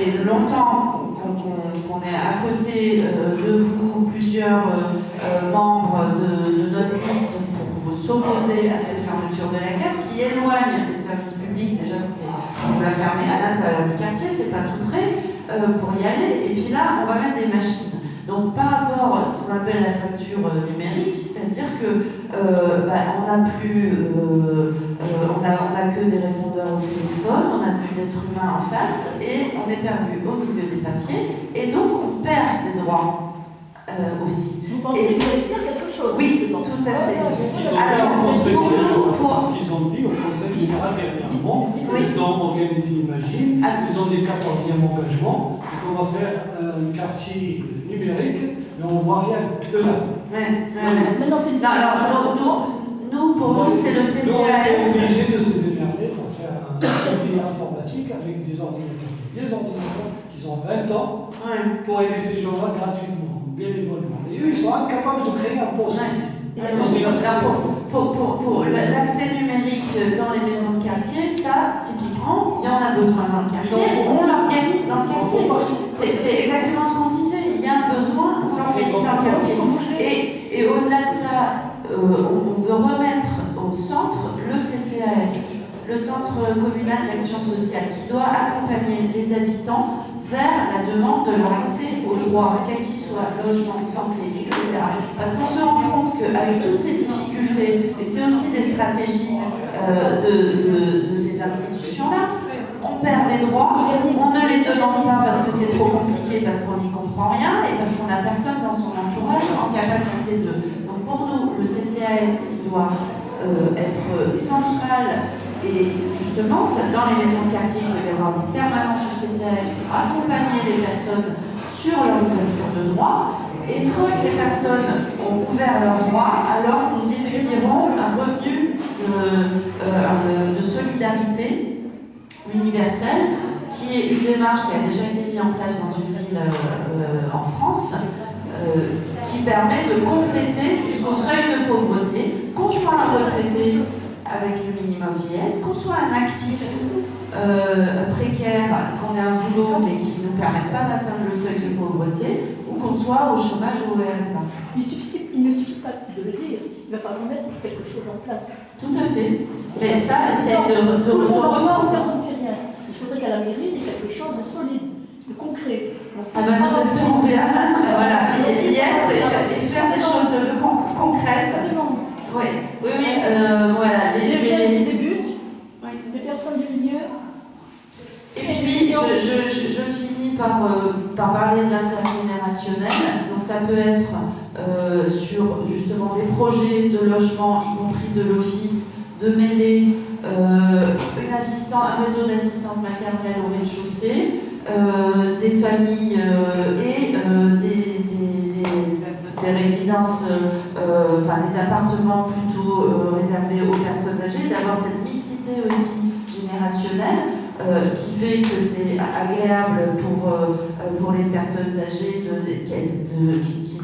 fait longtemps qu'on est à côté de vous, plusieurs membres de notre liste pour s'opposer à cette fermeture de la cave qui éloigne les services publics. Déjà, on la fermer à l'intérieur du quartier, c'est pas tout près pour y aller. Et puis là, on va mettre des machines. Donc par rapport à ce qu'on appelle la fracture numérique, c'est-à-dire que on n'a plus, on a que des répondeurs au téléphone, on n'a plus d'être humain en face et on est perdu au milieu des papiers et donc on perd des droits aussi. Vous pensez que vous allez faire quelque chose? Oui, tout à fait. C'est ce qu'ils ont dit au Conseil général dernièrement. Ils ont organisé Imagine, ils ont des 14e engagements, donc on va faire un quartier numérique, mais on ne voit rien de là. Maintenant, c'est nous, pour nous, c'est le CCAS. Donc, on est obligé de se démerder pour faire un atelier informatique avec des ordinateurs, des vieux ordinateurs qui ont 20 ans, pour aider ces gens-là gratuitement, bénévolement. Et eux, ils sont incapables de créer un poste ici. Pour l'accès numérique dans les maisons de quartier, ça, typiquement, il y en a besoin dans le quartier, on l'organise dans le quartier. C'est exactement ce qu'on disait, il y a un besoin, on s'organise dans le quartier. Et au-delà de ça, on veut remettre au centre le CCAS, le Centre communal d'action sociale, qui doit accompagner les habitants vers la demande de leur accès aux droits, quels qu'ils soient, logement, santé, etc. Parce qu'on se rend compte qu'avec toutes ces difficultés, et c'est aussi des stratégies de ces institutions-là, on perd des droits, on ne les demande pas parce que c'est trop compliqué, parce qu'on n'y comprend rien, et parce qu'on n'a personne dans son entourage en capacité de... Donc pour nous, le CCAS il doit être central. Et justement, dans les maisons de quartier, il peut y avoir une permanence du CCAS pour accompagner les personnes sur leur ouverture de droits. Et une fois que les personnes ont ouvert leurs droits, alors nous étudierons un revenu de solidarité universelle, qui est une démarche qui a déjà été mise en place dans une ville en France, qui permet de compléter jusqu'au seuil de pauvreté, qu'on soit un retraité avec le minimum vieillesse, qu'on soit un actif précaire, qu'on ait un boulot mais qui ne nous permette pas d'atteindre le seuil de pauvreté, ou qu'on soit au chômage ou au RSA. Il ne suffit pas de le dire, il va falloir mettre quelque chose en place. Tout à fait. Mais ça, c'est de personne ne fait rien. Il faudrait qu'à la mairie, il y ait quelque chose de solide, de concret. Nous espérons bien y être et faire des choses concrètes. Oui, voilà. Les jeunes qui débutent, les personnes du milieu. Et puis, je finis par parler de l'intergénérationnel. Donc, ça peut être sur justement des projets de logement, y compris de l'office, de mêler un réseau d'assistantes maternelles au rez-de-chaussée, des familles et des résidences, des appartements plutôt réservés aux personnes âgées, d'avoir cette mixité aussi générationnelle qui fait que c'est agréable pour les personnes âgées de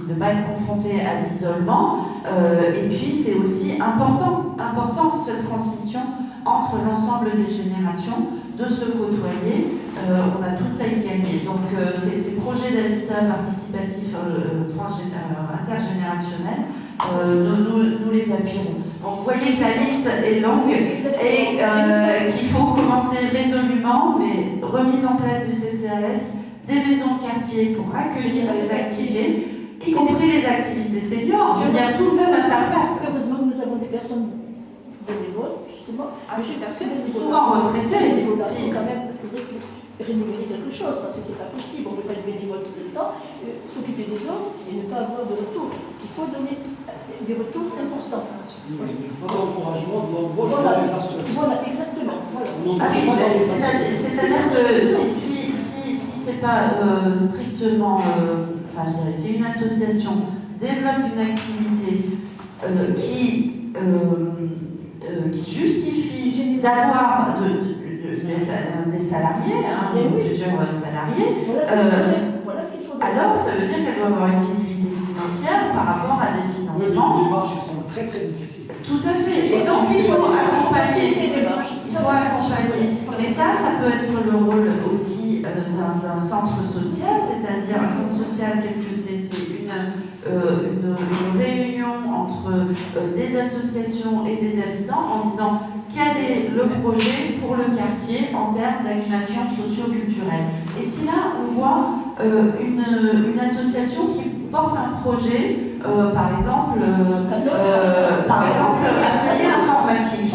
ne pas être confrontées à l'isolement. Et puis c'est aussi important cette transmission entre l'ensemble des générations, de se côtoyer, on a tout à y gagner. Donc ces projets d'habitat participatif intergénérationnel, nous les appuierons. Donc vous voyez que la liste est longue et qu'il faut commencer résolument, mais remise en place du CCAS, des maisons de quartier pour accueillir les activés, y compris les activités seniors. Je veux dire, tout le monde à sa place. Heureusement que nous avons des personnes bénévoles, justement. Souvent retraités. Si quand même rémunérer quelque chose, parce que c'est pas possible, on ne peut pas être bénévole tout le temps, s'occuper des autres et ne pas avoir de retour. Il faut donner des retours importants. Pas d'encouragement de l'embauche dans les associations. Voilà, exactement. Voilà. C'est-à-dire que si c'est pas strictement, je dirais, si une association développe une activité qui justifie d'avoir des salariés, plusieurs salariés, voilà ce qu'il faut alors ça veut dire qu'elle doit avoir une visibilité financière par rapport à des financements. Les démarches sont très très difficiles. Tout à fait. Et donc il faut accompagner. Mais ça peut être le rôle aussi s'agit d'un centre social, c'est-à-dire un centre social, qu'est-ce que c'est? C'est une réunion entre des associations et des habitants en disant quel est le projet pour le quartier en termes d'animation socio-culturelle. Et si là, on voit une association qui porte un projet, par exemple, atelier informatique.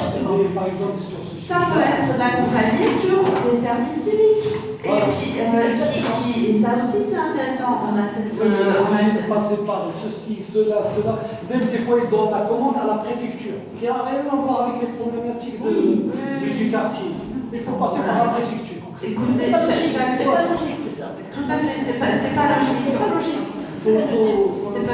Ça peut être d'accompagner sur des services civiques. Et ça aussi, c'est intéressant. On a cette passer par ceci, cela. Même des fois, ils donnent la commande à la préfecture, qui n'a rien à voir avec les problématiques du quartier. Il faut passer par la préfecture. Écoutez, c'est pas logique, ça. Tout à fait, c'est pas logique. C'est pas logique. C'est pas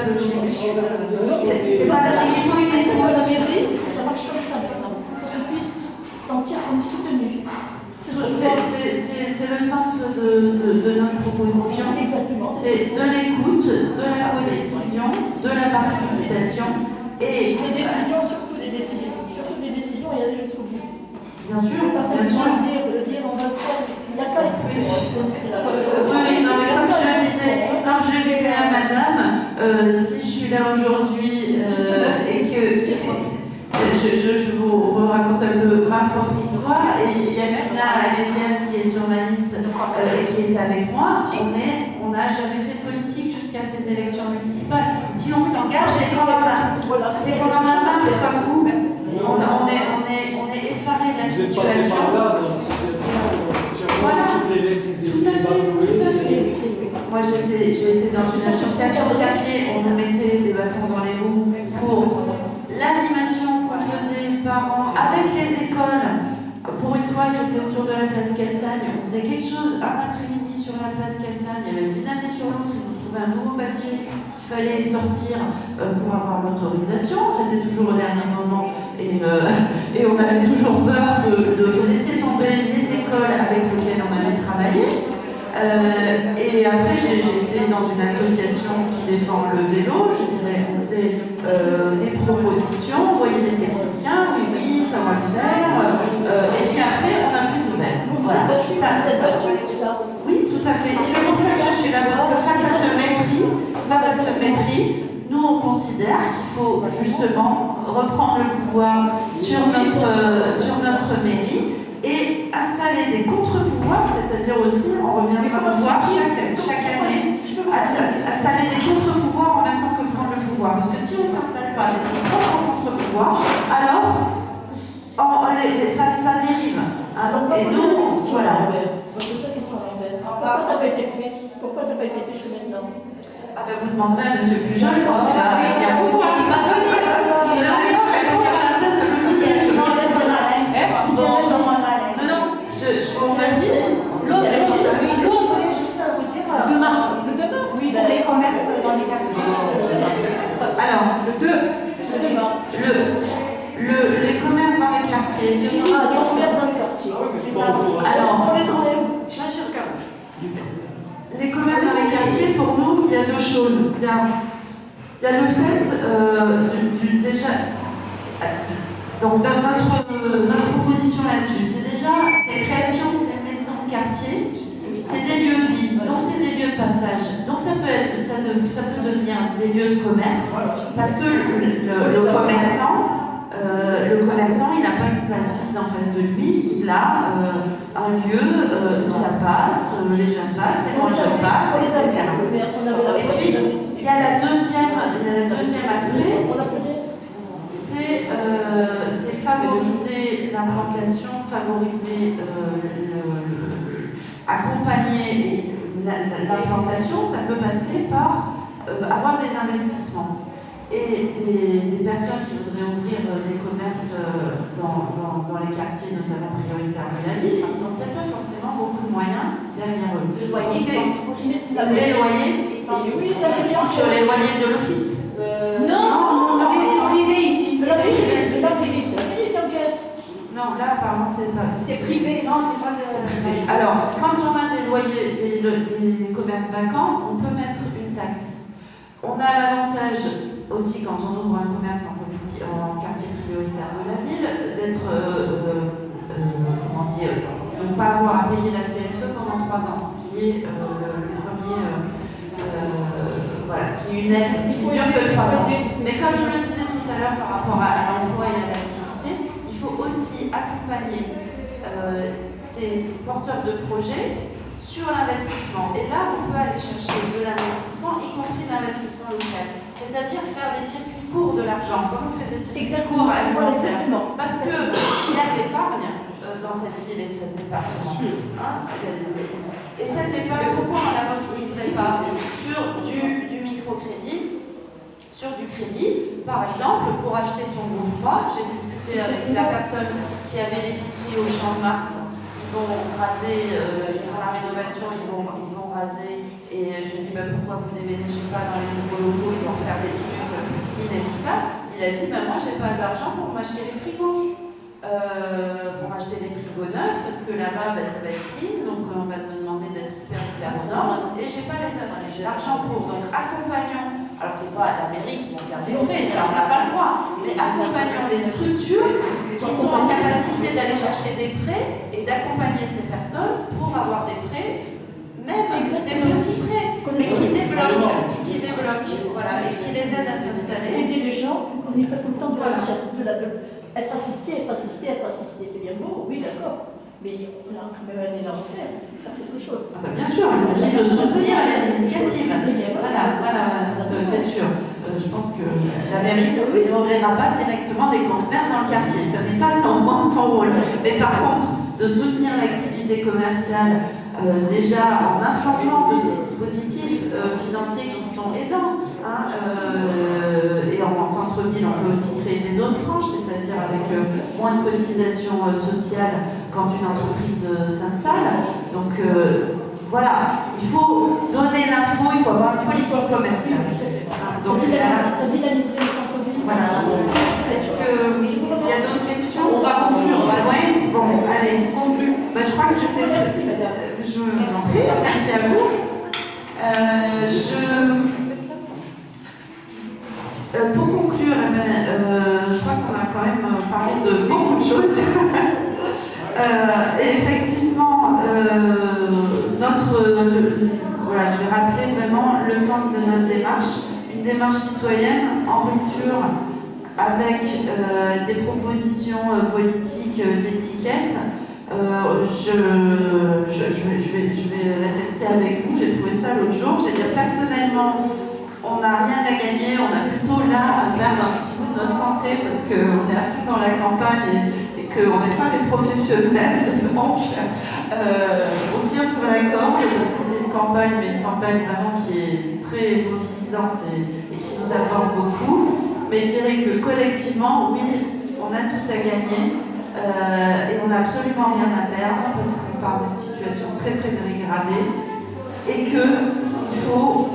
logique. C'est pas logique. Il faut une équipe de la mairie, ça marche comme ça maintenant. Pour qu'on puisse sentir qu'on est soutenu. C'est le sens de notre proposition. Exactement. C'est de l'écoute, de la codécision, de la participation et les décisions, surtout des décisions. Surtout des décisions et aller jusqu'au bout. Bien sûr, Pas simplement le dire, on va le faire. Il n'y a pas de Oui, non, mais comme je le disais à madame, si je suis là aujourd'hui et que je vous raconte un peu ma propre histoire, et Yasmina Améziane qui est sur ma liste et qui est avec moi, on n'a jamais fait de politique jusqu'à ces élections municipales. Si on s'engage, c'est qu'on en a marre comme vous. On est effaré de la situation. Voilà. Tout à fait. Moi, j'ai été dans une association de quartier, on nous mettait des bâtons dans les roues pour l'animation qu'on faisait par an avec les écoles. Pour une fois, c'était autour de la place Cassagne. On faisait quelque chose un après-midi sur la place Cassagne. Il y avait une année sur l'autre, ils nous trouvaient un nouveau papier qu'il fallait sortir pour avoir l'autorisation. C'était toujours au dernier moment et on avait toujours peur de laisser tomber les écoles avec lesquelles on avait travaillé. Et après, j'ai été dans une association qui défend le vélo. Je dirais, on faisait des propositions, on voyait des techniciens, oui, ça va le faire. Et puis après, on n'a plus de nouvelles. Voilà. Oui, tout à fait. Et c'est pour ça que je suis là, parce que face à ce mépris, nous, on considère qu'il faut justement reprendre le pouvoir sur notre mairie et installer des contre-pouvoirs, c'est-à-dire aussi, on reviendra le voir chaque année, installer des contre-pouvoirs en même temps que prendre le pouvoir. Parce que si on ne s'installe pas des contre-pouvoirs, alors ça dérive. Et donc, voilà. Pourquoi ça n'a pas été fait? Pourquoi ça n'a pas été fait jusqu'à maintenant? Ah ben vous demanderez à M. Pujol quand il va venir. Je n'ai pas répondu à la place de M. Pujol. Non, je vous remercie. Nous, on voulait juste vous dire. Le 2 mars. Oui, pour les commerces dans les quartiers. Alors, le 2 mars. Les commerces dans les quartiers. Les commerces dans les quartiers. Alors, on les enlève. Les commerces dans les quartiers, pour nous, il y a deux choses. Il y a le fait déjà. Donc, notre proposition là-dessus, c'est déjà ces créations de ces maisons de quartier, c'est des lieux de vie, donc c'est des lieux de passage. Donc, ça peut devenir des lieux de commerce, parce que le commerçant, il n'a pas une place vide en face de lui, il a un lieu où ça passe, les jeunes passent, les moins jeunes passent, etc. Et puis, il y a le deuxième aspect, c'est favoriser l'implantation, accompagner l'implantation, ça peut passer par avoir des investissements. Et des personnes qui voudraient ouvrir des commerces dans les quartiers, notamment prioritaires de la ville, ils n'ont peut-être pas forcément beaucoup de moyens derrière eux. Les loyers sur les loyers de l'office. Non, c'est privé ici. C'est privé, c'est la mairie qui encaisse. Non, là apparemment C'est privé, non, c'est pas privé. Alors, quand on a des loyers, des commerces vacants, on peut mettre une taxe. On a l'avantage aussi, quand on ouvre un commerce en quartier prioritaire de la ville, d'être, de ne pas avoir à payer la CFE pendant pendant 3 ans, ce qui est le premier, voilà, ce qui est une aide qui dure que 3 ans. Mais comme je le disais tout à l'heure par rapport à l'emploi et à l'activité, il faut aussi accompagner ces porteurs de projets sur l'investissement. Et là, on peut aller chercher de l'investissement, y compris de l'investissement local. C'est-à-dire faire des circuits courts de l'argent, comme on fait des circuits courts alimentaires. Parce qu'il y a de l'épargne dans cette ville et de cet département. Hein, et cette épargne, pourquoi on ne la mobiliserait pas sur du microcrédit, sur du crédit, par exemple, pour acheter son gros froid. J'ai discuté avec la personne qui avait l'épicerie au Champ de Mars. Ils vont raser, ils font la rénovation, ils vont raser. Et je lui ai dit, pourquoi vous ne déménagez pas dans les nouveaux locaux, ils vont faire des trucs plus clean et tout ça. Il a dit, moi j'ai pas l'argent pour m'acheter les frigos. Pour m'acheter des frigos neufs, parce que là-bas, ça va être clean, donc on va me demander d'être hyper aux normes, et j'ai pas l'argent pour. Donc accompagnons, alors c'est pas la mairie qui va faire des prêts, ça on n'a pas le droit, mais accompagnons les structures qui sont en capacité d'aller chercher des prêts et d'accompagner ces personnes pour avoir des prêts, même des petits prêts, mais qui débloquent, voilà, et qui les aident à s'installer. Aider les gens, on n'est pas tout le temps être assisté, c'est bien beau, oui d'accord, mais on a quand même un élan à faire, il faut faire quelque chose. Bien sûr, il s'agit de soutenir les initiatives. Voilà, c'est sûr. Je pense que la mairie n'ouvrira pas directement des concerts dans le quartier, ça n'est pas son rôle. Mais par contre, de soutenir l'activité commerciale, déjà en informant de ces dispositifs financiers qui sont aidants, et en centre-ville, on peut aussi créer des zones franches, c'est-à-dire avec moins de cotisations sociales quand une entreprise s'installe. Donc voilà, il faut donner l'info, il faut avoir une politique commerciale. Donc ça dynamiserait le centre-ville. Voilà. Est-ce qu'il y a d'autres questions? On va conclure. Oui, bon, allez, conclure. Je crois que c'était... Je vous en prie, merci à vous. Pour conclure, je crois qu'on a quand même parlé de beaucoup de choses. Et effectivement, voilà, je vais rappeler vraiment le sens de notre démarche, une démarche citoyenne en rupture avec des propositions politiques d'étiquette. Je vais la tester avec vous, j'ai trouvé ça l'autre jour. J'ai dit personnellement, on n'a rien à gagner, on a plutôt là à perdre un petit peu de notre santé parce qu'on est à fond dans la campagne et qu'on n'est pas les professionnels. Donc, on tire sur la corde parce que c'est une campagne, mais une campagne vraiment qui est très mobilisante et qui nous apporte beaucoup. Mais je dirais que collectivement, oui, on a tout à gagner et on n'a absolument rien à perdre parce qu'on parle d'une situation très très dégradée et qu'il faut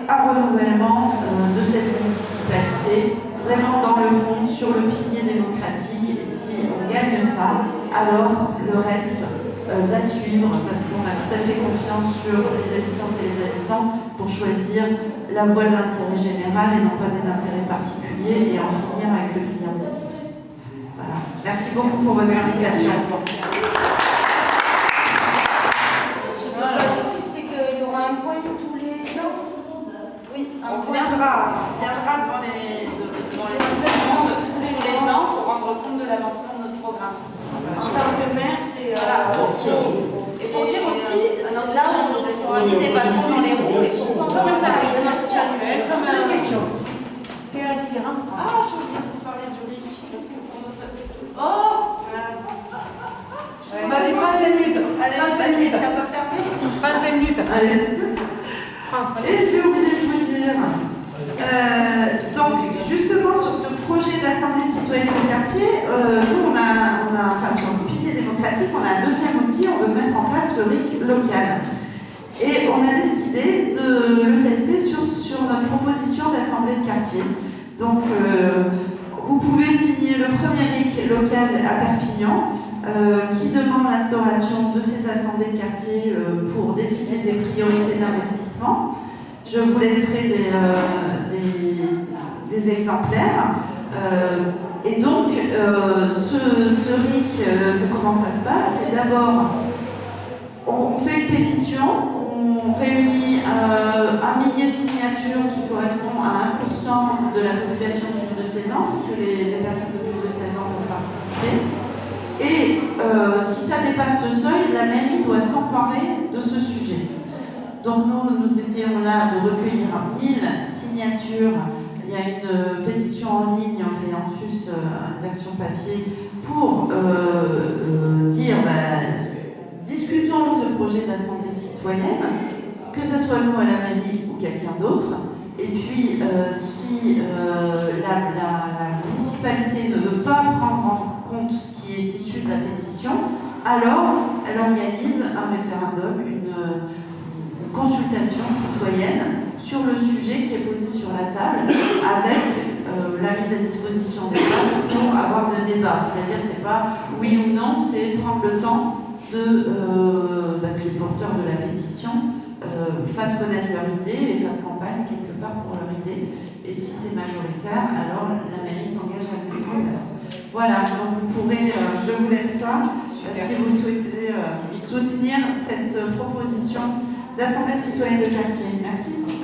un renouvellement de cette municipalité, vraiment dans le fond, sur le pilier démocratique. Et si on gagne ça, alors le reste va suivre, parce qu'on a tout à fait confiance sur les habitantes et les habitants pour choisir la voie de l'intérêt général et non pas des intérêts particuliers, et en finir avec le clientélisme. Voilà. Merci beaucoup pour votre invitation. C'est qu'il y aura un point tous les ans. Oui, on viendra devant les événements tous les ans pour rendre compte de l'avancement de notre programme. En tant que maire, c'est... Et pour dire aussi, là, on a mis des bâtons dans les roues, comme ça arrive, c'est un entretien annuel, comme une question. Quelle est la différence? Ah, j'ai oublié de vous parler du RIC. Parce que pour nos fêtes... Oh! Vas-y, prends 5 minutes. Allez, vas-y, t'as pas fermé? Prends 5 minutes. Allez. Et j'ai oublié de vous dire. Donc, justement, sur ce projet de l'Assemblée citoyenne du quartier, nous, enfin, sur le pilier démocratique, on a un deuxième outil, on veut mettre en place le RIC local. Et on a décidé de le tester sur notre proposition d'Assemblée de quartier. Donc, vous pouvez signer le premier RIC local à Perpignan, qui demande l'instauration de ces assemblées de quartier pour décider des priorités d'investissement. Je vous laisserai des exemplaires. Et donc, ce RIC, comment ça se passe? C'est d'abord On fait une pétition, on réunit 1 millier de signatures qui correspond à 1% de la population de plus de 16 ans, parce que les personnes de plus de 16 ans peuvent participer. Et si ça dépasse ce seuil, la mairie doit s'emparer de ce sujet. Donc nous essayons là de recueillir 1000 signatures. Il y a une pétition en ligne, on fait en plus une version papier, pour dire discutons de ce projet d'assemblée citoyenne, que ce soit nous à la mairie ou quelqu'un d'autre. Et puis, si la municipalité ne veut pas prendre en compte ce qui est issu de la pétition, alors elle organise un référendum, une consultation citoyenne sur le sujet qui est posé sur la table, avec la mise à disposition des places pour avoir de débat. C'est-à-dire, c'est pas oui ou non, c'est prendre le temps que les porteurs de la pétition fassent connaître leur idée et fassent campagne quelque part pour leur idée. Et si c'est majoritaire, alors la mairie s'engage à le mettre en place. Voilà, donc vous pourrez, je vous laisse ça, si vous souhaitez soutenir cette proposition d'Assemblée citoyenne de quartier. Merci.